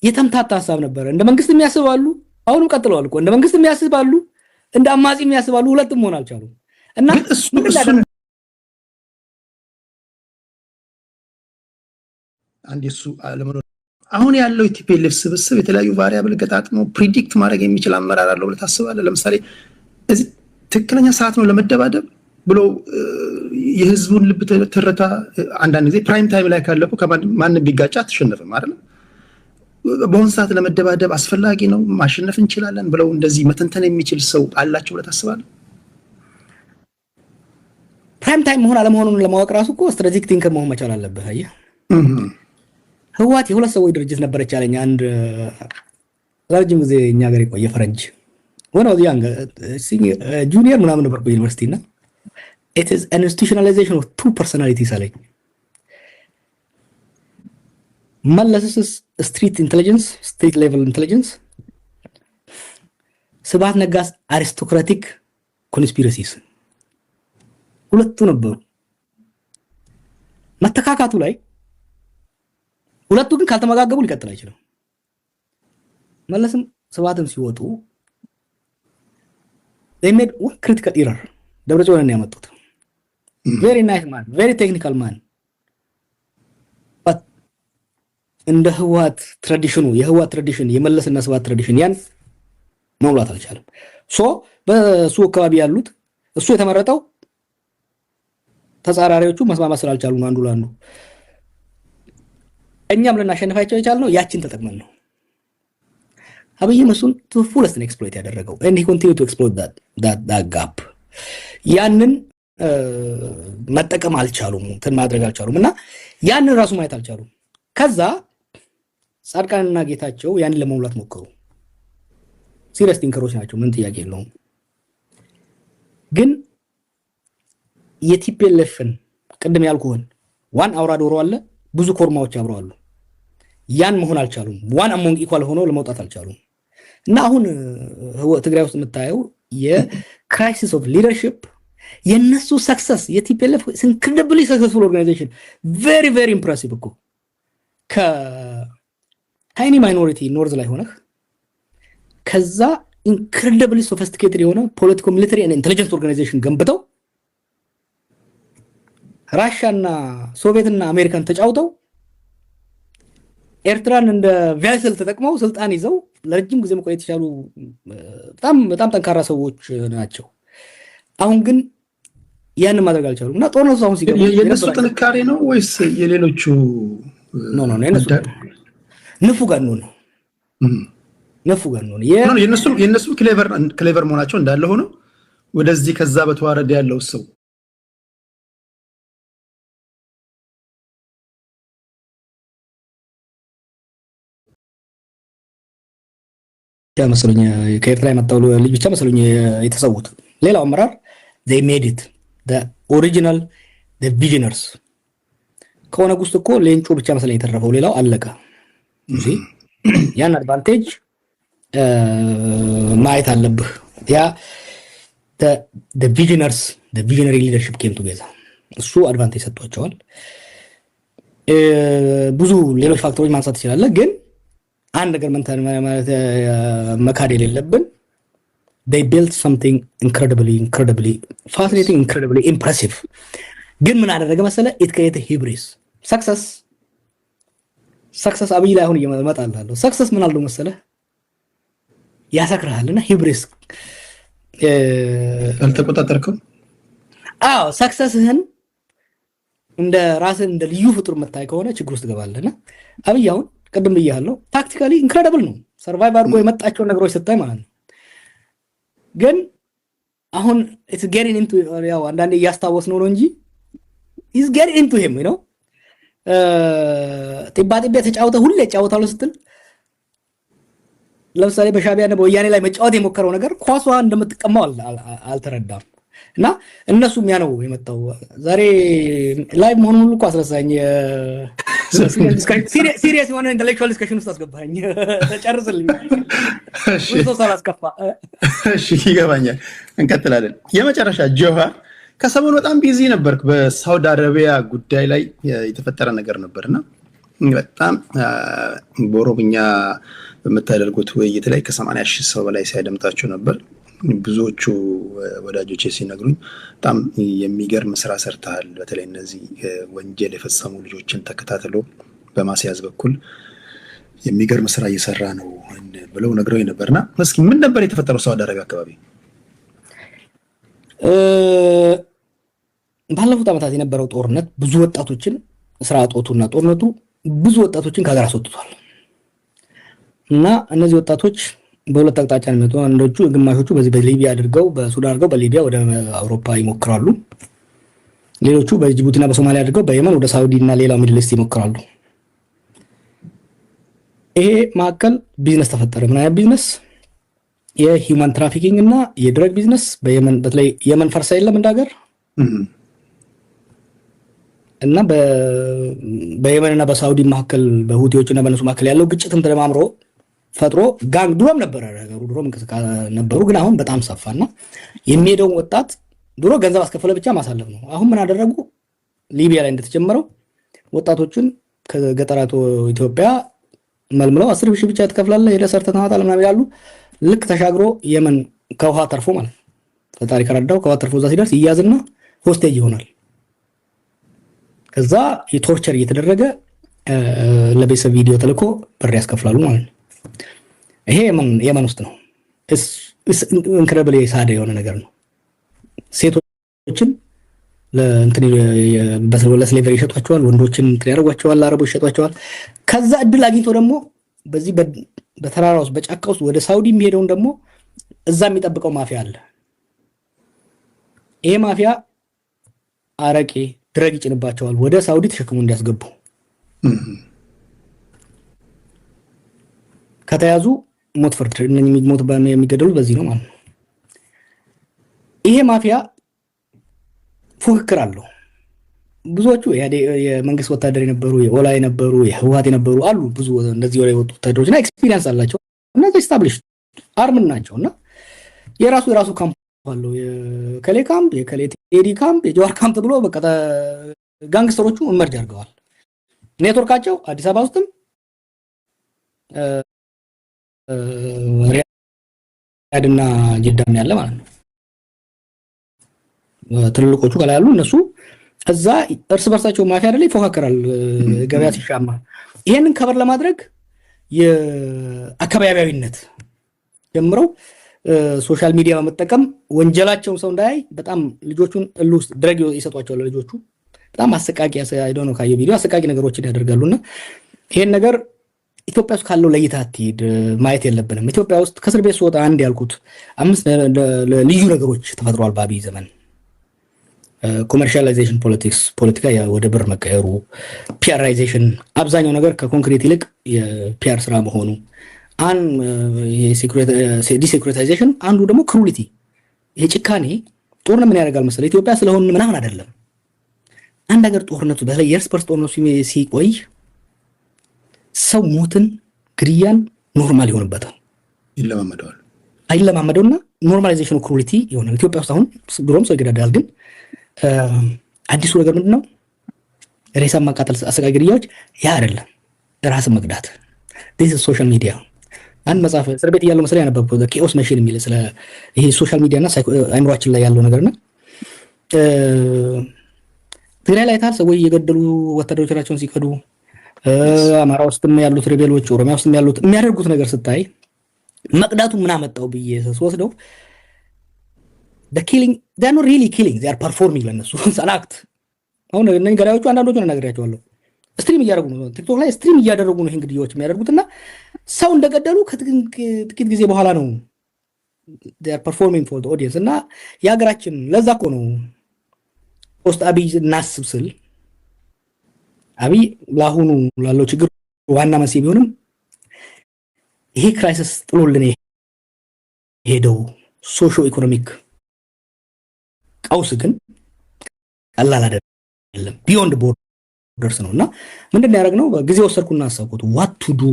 S1: የተምታታ ሀሳብ ነበረ። እንደ መንግስት የሚያስባሉ፣ አሁንም ቀጥለዋል እኮ እንደ መንግስት የሚያስባሉ፣ እንደ አማጺ የሚያስባሉ፣ ሁለቱም መሆን አልቻሉም። እና
S2: አንድ እሱ አለመኖር አሁን ያለው የቲፒኤልኤፍ ስብስብ የተለያዩ ቫሪያብል ገጣጥሞ ፕሪዲክት ማድረግ የሚችል አመራር አለው ብለህ ታስባለህ? ለምሳሌ እዚህ ትክክለኛ ሰዓት ነው ለመደባደብ ብሎ የህዝቡን ልብ ትርታ አንዳንድ ጊዜ ፕራይም ታይም ላይ ካለፉ ማንም ቢጋጫ አትሸነፍም አይደል? በአሁን ሰዓት ለመደባደብ አስፈላጊ ነው ማሸነፍ እንችላለን ብለው እንደዚህ መተንተን የሚችል ሰው አላቸው ብለህ ታስባለህ?
S1: ፕራይም ታይም መሆን አለመሆኑን ለማወቅ ራሱ እኮ ስትራቴጂክ ቲንከር መሆን መቻል አለብህ። አየህ ህወሓት የሁለት ሰዎች ድርጅት ነበረች አለኝ አንድ ረጅም ጊዜ እኛ ሀገር የቆየ ፈረንጅ when I was young junior ምናምን ነበር በዩኒቨርሲቲ እና it is an institutionalization of two personalities አለኝ መለስስ ስትሪት ኢንተለጀንስ ስትሪት ሌቨል ኢንተለጀንስ ስብሐት ነጋስ አሪስቶክራቲክ ኮንስፒረሲስ ሁለቱ ነበሩ መተካካቱ ላይ ሁለቱ ግን ካልተመጋገቡ ሊቀጥል አይችልም መለስም ስብሐትም ሲወጡ they made one critical error ደብረጽዮንን ያመጡት very nice man very technical man but እንደ ህወሓት ትራዲሽኑ የህወሓት ትራዲሽን የመለስና ስብሐት ትራዲሽን ያን መውላት አልቻለም ሶ በሱ አካባቢ ያሉት እሱ የተመረጠው ተጻራሪዎቹ መስማማት ስላልቻሉ ነው አንዱ ለአንዱ እኛም ልናሸንፋቸው የቻልነው ያችን ተጠቅመን ነው አብይም እሱን to fullest exploit ያደረገው and he continue to exploit that gap ያንን መጠቀም አልቻሉም እንትን ማድረግ አልቻሉም እና ያንን ራሱ ማየት አልቻሉም ከዛ ጻድቃንና ጌታቸው ያንን ለመሙላት ሞከሩ ሲሪየስ ቲንከሮች ናቸው ምን ጥያቄ የለውም ግን የቲፒኤልኤፍን ቅድም ያልኩህን ዋን አውራ ዶሮ አለ ብዙ ኮርማዎች አብረው አሉ ያን መሆን አልቻሉም ዋን አሞንግ ኢኳል ሆኖ ለመውጣት አልቻሉም እና አሁን ትግራይ ውስጥ የምታየው የክራይሲስ ኦፍ ሊደርሺፕ የነሱ ሰክሰስ የቲፒኤልኤፍ incredibly successful organization very very impressive እኮ ከታይኒ ማይኖሪቲ ኖርዝ ላይ ሆነህ ከዛ incredibly sophisticated የሆነ ፖለቲኮ ሚሊተሪ and intelligence organization ገንብተው ራሻና ሶቪየትና አሜሪካን ተጫውተው ኤርትራን እንደ ቫይሰል ተጠቅመው ስልጣን ይዘው ለረጅም ጊዜ መቆየት ይችላሉ በጣም ጠንካራ ሰዎች ናቸው አሁን ግን ያን ማድረግ አልቻሉም እና ጦርነቱ አሁን ሲገባ
S2: የነሱ ጥንካሬ ነው ወይስ የሌሎቹ
S1: ኖ ንፉጋን ነው
S2: የነሱ ክሌቨር መሆናቸው እንዳለ ሆኖ ወደዚህ ከዛ በተዋረደ ያለው ሰው
S1: መስሎኝ ከኤርትራ የመጣው ልጅ ብቻ መስሎኝ የተሰውት ሌላው አመራር they made it the original the visionaries ከሆነ ጉስት እኮ ሌንጮ ብቻ መስለኝ የተረፈው ሌላው አለቀ እሺ ያን አድቫንቴጅ ማየት አለብህ ያ the visionaries the visionary leadership came together እሱ አድቫንቴጅ ሰጥቷቸዋል ብዙ ሌሎች ፋክተሮች ማንሳት ይችላል ግን አንድ ነገር ማለት መካድ የሌለብን they built something incredibly fascinating incredibly impressive ግን ምን አደረገ መሰለ it created hubris success አብይ ላይ አሁን እየመጣልሃለሁ success ምን አለው መሰለ ያሰክራልና hubris
S2: አልተቆጣጠርከው
S1: successህን እንደ ራስህ እንደ ልዩ ፍጡር መታይ ከሆነ ችግር ውስጥ ገባለና አብይ አሁን ቀደም ብያለሁ ታክቲካሊ ኢንክሬዲብል ነው ሰርቫይቭ አድርጎ የመጣቸው ነገሮች ስታይ ማለት ነው ግን አሁን it's getting into ያው አንዳንዴ ያስታወስነው ነው እንጂ is getting into him you know ጥባጥቤ ተጫውተው ሁሌ ጫውታሉ ስትል ለምሳሌ በሻቢያና በወያኔ ላይ መጫወት የሞከረው ነገር ኳሷ እንደምትቀማው አልተረዳም እና እነሱም ያ ነው የመጣው ዛሬ ላይቭ መሆኑን ሁሉ አስረሳኝ ሲሪየስ የሆነ ኢንተሌክቹዋል ዲስከሽን ውስጥ አስገባኝ ተጨርስልኝ እሺ ተሳላስከፋ
S2: እሺ ይገባኛል እንቀጥላለን የመጨረሻ ጆሃር ከሰሞኑ በጣም ቢዚ ነበርክ በሳውዲ አረቢያ ጉዳይ ላይ የተፈጠረ ነገር ነበርና በጣም በኦሮምኛ በመታደርጉት ውይይት ላይ ከ80,000 ሰው በላይ ሲያደምጣቸው ነበር ብዙዎቹ ወዳጆቼ ሲነግሩኝ በጣም የሚገርም ስራ ሰርተሃል በተለይ እነዚህ ወንጀል የፈጸሙ ልጆችን ተከታትሎ በማስያዝ በኩል የሚገርም ስራ እየሰራ ነው ብለው ነግረውኝ ነበርና እስኪ ምን ነበር የተፈጠረው ሳውዲ አረቢያ አካባቢ
S1: ባለፉት ዓመታት የነበረው ጦርነት ብዙ ወጣቶችን ስራ አጦቱና ጦርነቱ ብዙ ወጣቶችን ከሀገር አስወጥቷል እና እነዚህ ወጣቶች በሁለት አቅጣጫ ነው የሚወጡት አንዶቹ ግማሾቹ በዚህ በሊቢያ አድርገው በሱዳን አድርገው በሊቢያ ወደ አውሮፓ ይሞክራሉ ሌሎቹ በጅቡቲና በሶማሊያ አድርገው በየመን ወደ ሳውዲና ሌላው ሚድል ኢስት ይሞክራሉ ይሄ ማከል ቢዝነስ ተፈጠረ ምን አይነት ቢዝነስ የሂውማን ትራፊኪንግ እና የድረግ ቢዝነስ በየመን በተለይ የመን ፈርሳ የለም እንዳገር እና በየመንና በሳውዲ መካከል በሁቲዎችና በነሱ መካከል ያለው ግጭትም ተደማምሮ ፈጥሮ ጋንግ ድሮም ነበረ ነገሩ ድሮም ነበሩ ግን አሁን በጣም ሰፋና የሚሄደው ወጣት ድሮ ገንዘብ አስከፈለ ብቻ ማሳለፍ ነው። አሁን ምን አደረጉ? ሊቢያ ላይ እንደተጀመረው ወጣቶችን ከገጠራቱ ኢትዮጵያ መልምለው 10,000 ብቻ ትከፍላለህ ሄደህ ሰርተህ ታመጣለህ ምናምን ይላሉ። ልክ ተሻግሮ የመን ከውሃ ተርፎ ማለት ፈጣሪ ከረዳው ከውሃ ተርፎ እዛ ሲደርስ ይያዝና ሆስቴጅ ይሆናል። ከዛ የቶርቸር እየተደረገ ለቤተሰብ ቪዲዮ ተልኮ ብር ያስከፍላሉ ማለት ነው። ይሄ የመን ውስጥ ነው። ኢንክሬዲብል ሳደ የሆነ ነገር ነው። ሴቶችን ለስሌቨሪ ይሸጧቸዋል፣ ወንዶችን እንትን ያደርጓቸዋል፣ አረቦች ይሸጧቸዋል። ከዛ እድል አግኝቶ ደግሞ በዚህ በተራራ ውስጥ በጫካ ውስጥ ወደ ሳውዲ የሚሄደውን ደግሞ እዛ የሚጠብቀው ማፊያ አለ። ይሄ ማፊያ አረቄ ድረግ ይጭንባቸዋል ወደ ሳውዲ ተሸክሞ እንዲያስገቡ። ከተያዙ ሞት ፍርድ የሚገደሉት በዚህ ነው ማለት ነው። ይሄ ማፊያ ፉክክር አለው። ብዙዎቹ የመንግስት ወታደር የነበሩ የኦላ የነበሩ የህወሓት የነበሩ አሉ ብዙ እንደዚህ ወደ ወጡ ወታደሮችና ኤክስፒሪየንስ አላቸው እና ኤስታብሊሽ አርምን ናቸውና የራሱ ካምፕ አለው። የከሌ ካምፕ፣ የከሌ ቴዲ ካምፕ፣ የጀዋር ካምፕ ብሎ በቃ ጋንግስተሮቹ እመርጅ አድርገዋል። ኔትወርካቸው አዲስ አበባ ውስጥም ሪያድና ጅዳም ያለ ማለት ነው። ትልልቆቹ ከላይ ያሉ እነሱ እዛ እርስ በርሳቸው ማፊያ አይደለ ይፎካከራል ገበያ ሲሻማ። ይሄንን ከበር ለማድረግ የአካባቢያዊነት ጀምረው ሶሻል ሚዲያ በመጠቀም ወንጀላቸውን ሰው እንዳያይ በጣም ልጆቹን ውስጥ ድረግ ይሰጧቸዋል። ልጆቹ በጣም አሰቃቂ አይዶኖ ካየ ቪዲዮ አሰቃቂ ነገሮችን ያደርጋሉና ይሄን ነገር ኢትዮጵያ ውስጥ ካለው ለይታ አትሄድ ማየት የለብንም። ኢትዮጵያ ውስጥ ከእስር ቤት ስወጣ አንድ ያልኩት 5 ልዩ ነገሮች ተፈጥሯል በአብይ ዘመን። ኮመርሻላይዜሽን ፖለቲካ ወደ ብር መቀየሩ፣ ፒአራይዜሽን አብዛኛው ነገር ከኮንክሪት ይልቅ የፒአር ስራ መሆኑ፣ ዲሴኩሪታይዜሽን አንዱ ደግሞ ክሩሊቲ የጭካኔ ጦርነት ምን ያደርጋል መሰለህ ኢትዮጵያ ስለሆነ ምናምን አይደለም። አንድ ሀገር ጦርነቱ በተለይ የእርስ በርስ ጦርነቱ ሲቆይ ሰው ሞትን ግድያን ኖርማል ይሆንበታል፣ አይለማመደውና ኖርማላይዜሽኑ ክሩሊቲ ይሆናል። ኢትዮጵያ ውስጥ አሁን ድሮም ሰው ይገዳዳል፣ ግን አዲሱ ነገር ምንድነው? ሬሳ ማቃጠል፣ አሰቃቂ ግድያዎች ያ አይደለም፣ ራስን መግዳት። this is social media። አንድ መጽሐፍ እስር ቤት እያለሁ መሰለኝ ያነበብኩት ኬኦስ መሽን የሚል ስለ ይሄ ሶሻል ሚዲያ እና አይምሮአችን ላይ ያለው ነገርና ትግራይ ላይ ታል ሰዎች እየገደሉ ወታደሮቻቸውን ሲከዱ፣ አማራ ውስጥም ያሉት ሬቤሎች፣ ኦሮሚያ ውስጥም ያሉት የሚያደርጉት ነገር ስታይ መቅዳቱ ምን አመጣው ብዬ ስወስደው the killing they are not really killing, they are performing ለነሱ ሰላክት። አሁን እነዚህ ገዳዮቹ አንዳንዶቹን እናገራቸዋለሁ ስትሪም እያደረጉ ነው፣ ቲክቶክ ላይ ስትሪም እያደረጉ ነው ይሄን ግድያዎች የሚያደርጉትና ሰው እንደገደሉ ከጥቂት ጊዜ በኋላ ነው they are performing for the audience። እና የሀገራችን ለዛ እኮ ነው ፖስት አብይ እናስብ ስል አብይ ለአሁኑ ላለው ችግር ዋና መንስኤ ቢሆንም ይሄ ክራይሲስ ጥሎልን ሄደው ሶሾ ኢኮኖሚክ ቀውስ ግን ቀላል አይደለም፣ ቢዮንድ ቦርደርስ ነውና ምንድን ነው ያደረግነው? በጊዜ ወሰድኩና አሰብኩት what to do።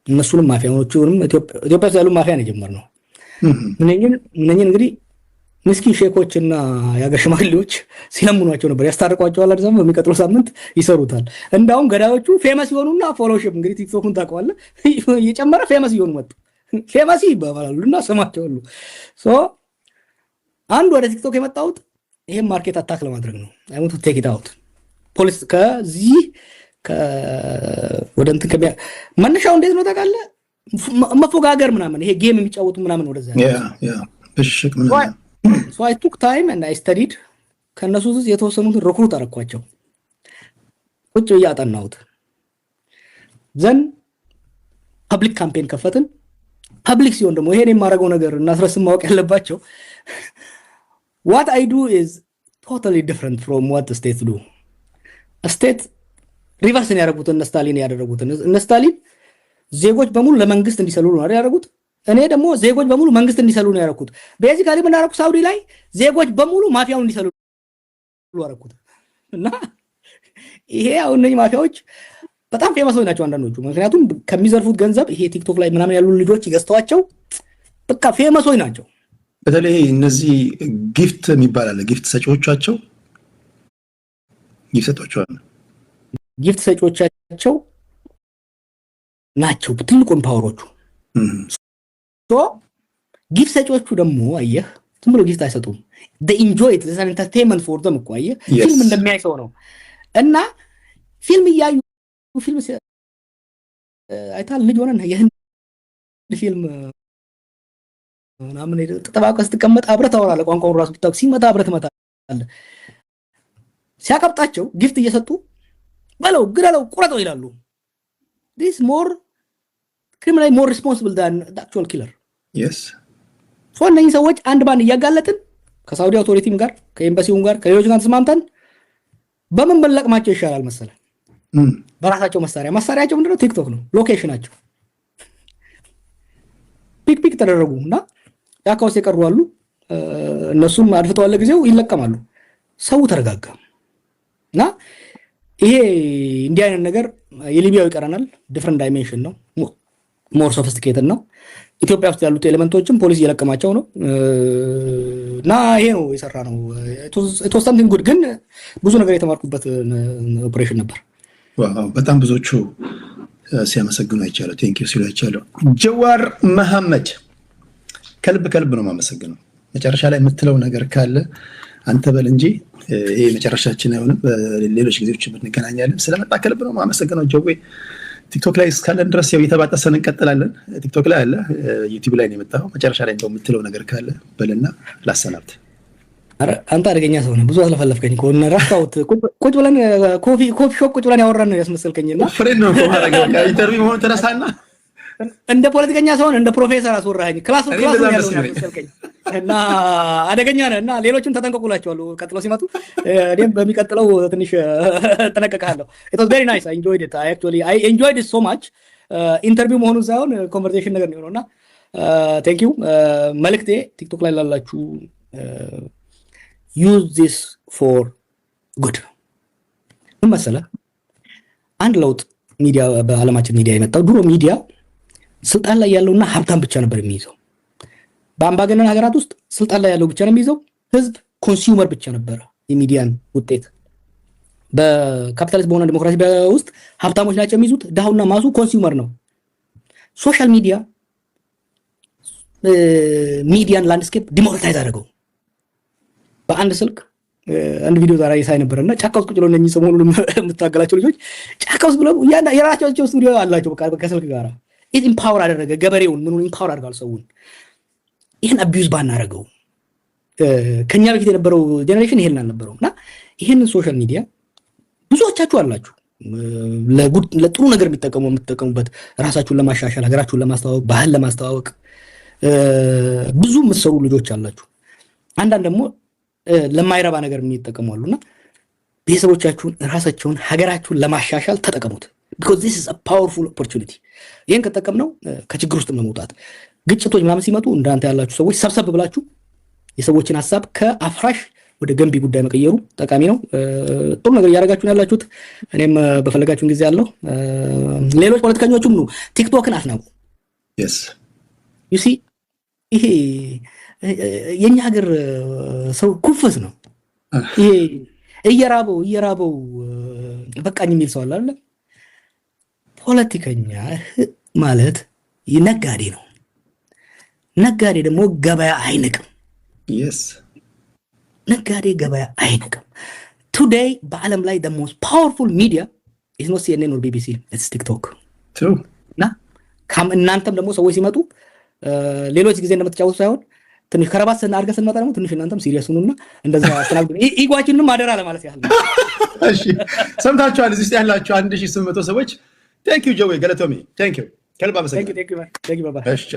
S1: እነሱንም ማፊያዎቹንም ኢትዮጵያ ውስጥ ያሉ ማፊያ ነው የጀመርነው። ምንኝን እንግዲህ ምስኪን ሼኮችና የሀገር ሽማግሌዎች ሲለምኗቸው ነበር፣ ያስታርቋቸዋል። አዲስ አበባ በሚቀጥለው ሳምንት ይሰሩታል። እንዳውም ገዳዮቹ ፌመስ ይሆኑና ፎሎሺፕ እንግዲህ ቲክቶክን ታውቀዋለህ እየጨመረ ፌመስ ይሆኑ መጡ። ፌመስ ይባባላሉና ስማቸው ሁሉ አንድ ወደ ቲክቶክ የመጣሁት ይሄን ማርኬት አታክ ለማድረግ ነው። አይ ዋንት ቱ ቴክ ኢት አውት ፖሊስ ከዚህ ወደ እንትን መነሻው እንዴት ነው ታውቃለህ? መፎጋገር ምናምን ይሄ ጌም የሚጫወቱ ምናምን ወደዛ
S2: ብሽቅ ምናምን
S1: so I took time and I studied። ከነሱ ውስጥ የተወሰኑትን ሪክሩት አደረኳቸው፣ ቁጭ ብዬ አጠናሁት። ዘን ፐብሊክ ካምፔን ከፈትን። ፐብሊክ ሲሆን ደግሞ ይሄን የማደርገው ነገር እና ስረስም ማወቅ ያለባቸው what I do is totally different from what the states do። ስቴት ሪቨርስን ያደረጉት እነ ስታሊን ያደረጉት እነ ስታሊን ዜጎች በሙሉ ለመንግስት እንዲሰልሉ ነው ያደረጉት። እኔ ደግሞ ዜጎች በሙሉ መንግስት እንዲሰሉ ነው ያደረኩት። ቤዚካሊ ምን አደረኩ? ሳውዲ ላይ ዜጎች በሙሉ ማፊያውን እንዲሰሉ አደረኩት። እና ይሄ አሁን እነዚህ ማፊያዎች በጣም ፌመሶች ናቸው አንዳንዶቹ። ምክንያቱም ከሚዘርፉት ገንዘብ ይሄ ቲክቶክ ላይ ምናምን ያሉ ልጆች ገዝተዋቸው በቃ ፌመሶች ናቸው።
S2: በተለይ እነዚህ ጊፍት የሚባል አለ። ጊፍት ሰጪዎቻቸው ጊፍት ሰጪዎቻቸው ናቸው ትልቁን ፓወሮቹ። ጊፍት ሰጪዎቹ ደግሞ አየህ ዝም ብሎ ጊፍት አይሰጡም። they enjoy it, it's an entertainment for them እኮ አየህ ፊልም እንደሚያይ ሰው ነው። እና ፊልም እያዩ ፊልም አይታል ልጅ ሆነን የህንድ ፊልም ምናምን ተጠባቀስ ስትቀመጥ አብረህ ታወራለህ። ቋንቋውን ራሱ ብታውቅ ሲመታ አብረህ ትመታለህ። ሲያቀብጣቸው ጊፍት እየሰጡ በለው ግደለው ቁረጠው ይላሉ። this more criminal more responsible than the actual killer. yes
S1: so እነዚህ ሰዎች አንድ ባንድ እያጋለጥን ከሳውዲ አውቶሪቲም ጋር ከኤምባሲውም ጋር ከሌሎች ጋር ተስማምተን በምን በለቅማቸው ይሻላል መሰለህ? በራሳቸው መሳሪያቸው ምንድነው? ቲክቶክ ነው ሎኬሽናቸው። ፒክ ተደረጉና ያካውስ የቀሩ አሉ። እነሱም አድፍተዋል ለጊዜው ይለቀማሉ። ሰው ተረጋጋ እና ይሄ እንዲህ አይነት ነገር የሊቢያው ይቀረናል። ዲፈረንት ዳይሜንሽን ነው። ሞር ሶፊስቲኬትድ ነው። ኢትዮጵያ ውስጥ ያሉት ኤሌመንቶችም ፖሊስ እየለቀማቸው ነው። እና ይሄ ነው የሰራ ነው። it was something good ግን ብዙ ነገር የተማርኩበት ኦፕሬሽን ነበር።
S2: ዋው በጣም ብዙዎቹ ሲያመሰግኑ አይቻለሁ። ቴንክ ዩ ሲሉ አይቻለሁ። ጀዋር መሐመድ ከልብ ነው የማመሰግነው። መጨረሻ ላይ የምትለው ነገር ካለ አንተ በል እንጂ ይሄ መጨረሻችን አይሆንም። ሌሎች ጊዜዎች እንገናኛለን። ስለመጣ ከልብ ነው የማመሰግነው ጀዌ። ቲክቶክ ላይ እስካለን ድረስ ያው የተባጠሰን እንቀጥላለን። ቲክቶክ ላይ አለ፣ ዩቲዩብ ላይ ነው የመጣው። መጨረሻ ላይ እንደው የምትለው ነገር ካለ በልና ላሰናብት።
S1: አረ አንተ አደገኛ ሰው ነህ። ብዙ አስለፈለፍከኝ እኮ እና ራስታውት ቁጭ ብለን ኮፊ ሾፕ ቁጭ ብለን ያወራን ነው ያስመሰልከኝና
S2: ፍሬንድ ነው ማለት ነው። ኢንተርቪው መሆን ተነሳና
S1: እንደ ፖለቲከኛ ሰውን እንደ ፕሮፌሰር አስወራኸኝ። ክላስ ያለው ያስመሰልከኝ እና አደገኛ ነህ እና ሌሎችም ተጠንቀቁላቸዋለሁ ቀጥሎ ሲመጡ። እኔም በሚቀጥለው ትንሽ ተጠነቀቃለሁ። it was very nice, I enjoyed it. I enjoyed it so much. ኢንተርቪው መሆኑን ሳይሆን ኮንቨርሴሽን ነገር ነው የሆነውና thank you። መልእክቴ ቲክቶክ ላይ ላላችሁ use this for good። ምን መሰለህ አንድ ለውጥ ሚዲያ በአለማችን ሚዲያ የመጣው ድሮ ሚዲያ ስልጣን ላይ ያለውና ሀብታም ብቻ ነበር የሚይዘው። በአምባገነን ሀገራት ውስጥ ስልጣን ላይ ያለው ብቻ ነው የሚይዘው። ህዝብ ኮንሱመር ብቻ ነበር የሚዲያን ውጤት። በካፒታሊስት በሆነ ዲሞክራሲ ውስጥ ሀብታሞች ናቸው የሚይዙት፣ ድሃውና ማሱ ኮንሱመር ነው። ሶሻል ሚዲያ ሚዲያን ላንድስኬፕ ዲሞክራታይዝ አደረገው። በአንድ ስልክ አንድ ቪዲዮ ዛሬ ሳይ ነበርና ጫካ ውስጥ ቁጭ ብለው እነኚህ ሰሞኑን የምታገላቸው ልጆች ጫካ ውስጥ ብለው የራሳቸው ስቱዲዮ አላቸው። በቃ ከስልክ ጋር ኢት ኢምፓወር አደረገ ገበሬውን፣ ምኑን ኢምፓወር አድርጓል ሰውን። ይሄን አቢዩዝ ባናረገው ከኛ በፊት የነበረው ጄኔሬሽን ይሄን አልነበረው እና ይሄን ሶሻል ሚዲያ ብዙዎቻችሁ አላችሁ ለጥሩ ነገር የምትጠቀሙበት ራሳችሁን ለማሻሻል፣ ሀገራችሁን ለማስተዋወቅ፣ ባህል ለማስተዋወቅ ብዙ የምትሰሩ ልጆች አላችሁ። አንዳንድ ደግሞ ለማይረባ ነገር የሚጠቀሙ አሉና ቤተሰቦቻችሁን፣ ራሳችሁን፣ ሀገራችሁን ለማሻሻል ተጠቀሙት። because this is a powerful opportunity። ይሄን ከተጠቀምነው ከችግር ውስጥ ለመውጣት ግጭቶች ምናምን ሲመጡ እንዳንተ ያላችሁ ሰዎች ሰብሰብ ብላችሁ የሰዎችን ሐሳብ ከአፍራሽ ወደ ገንቢ ጉዳይ መቀየሩ ጠቃሚ ነው። ጥሩ ነገር እያደረጋችሁ ነው ያላችሁት። እኔም በፈለጋችሁን ጊዜ ያለው ሌሎች ፖለቲከኞችም ነው ቲክቶክን አትናቁ።
S2: yes
S1: you see ይሄ የኛ ሀገር ሰው ኩፈስ ነው። ይሄ እየራበው በቃኝ የሚል ሰው አለ አይደል? ፖለቲከኛ ማለት ነጋዴ ነው። ነጋዴ ደግሞ ገበያ አይንቅም።
S2: yes
S1: ነጋዴ ገበያ አይንቅም። today በአለም ላይ the most powerful media is not CNN or BBC, it's TikTok።
S2: true
S1: እና እናንተም ደግሞ ሰዎች ሲመጡ ሌሎች ጊዜ እንደምትጫወቱ ሳይሆን ትንሽ ከረባት አድርገን ስንመጣ ደግሞ ትንሽ እናንተም ሲሪየስ ሁኑና እንደዛ አስተናግዱ። ኢጓችንንም አደራ ለማለት ያህል ነው።
S2: እሺ ሰምታችኋል። እዚህ ያላችሁ 1800 ሰዎች thank you ጆዌ ገለቶሚ thank you ከልብ አመሰግናለሁ።
S1: thank you bye bye።
S2: እሺ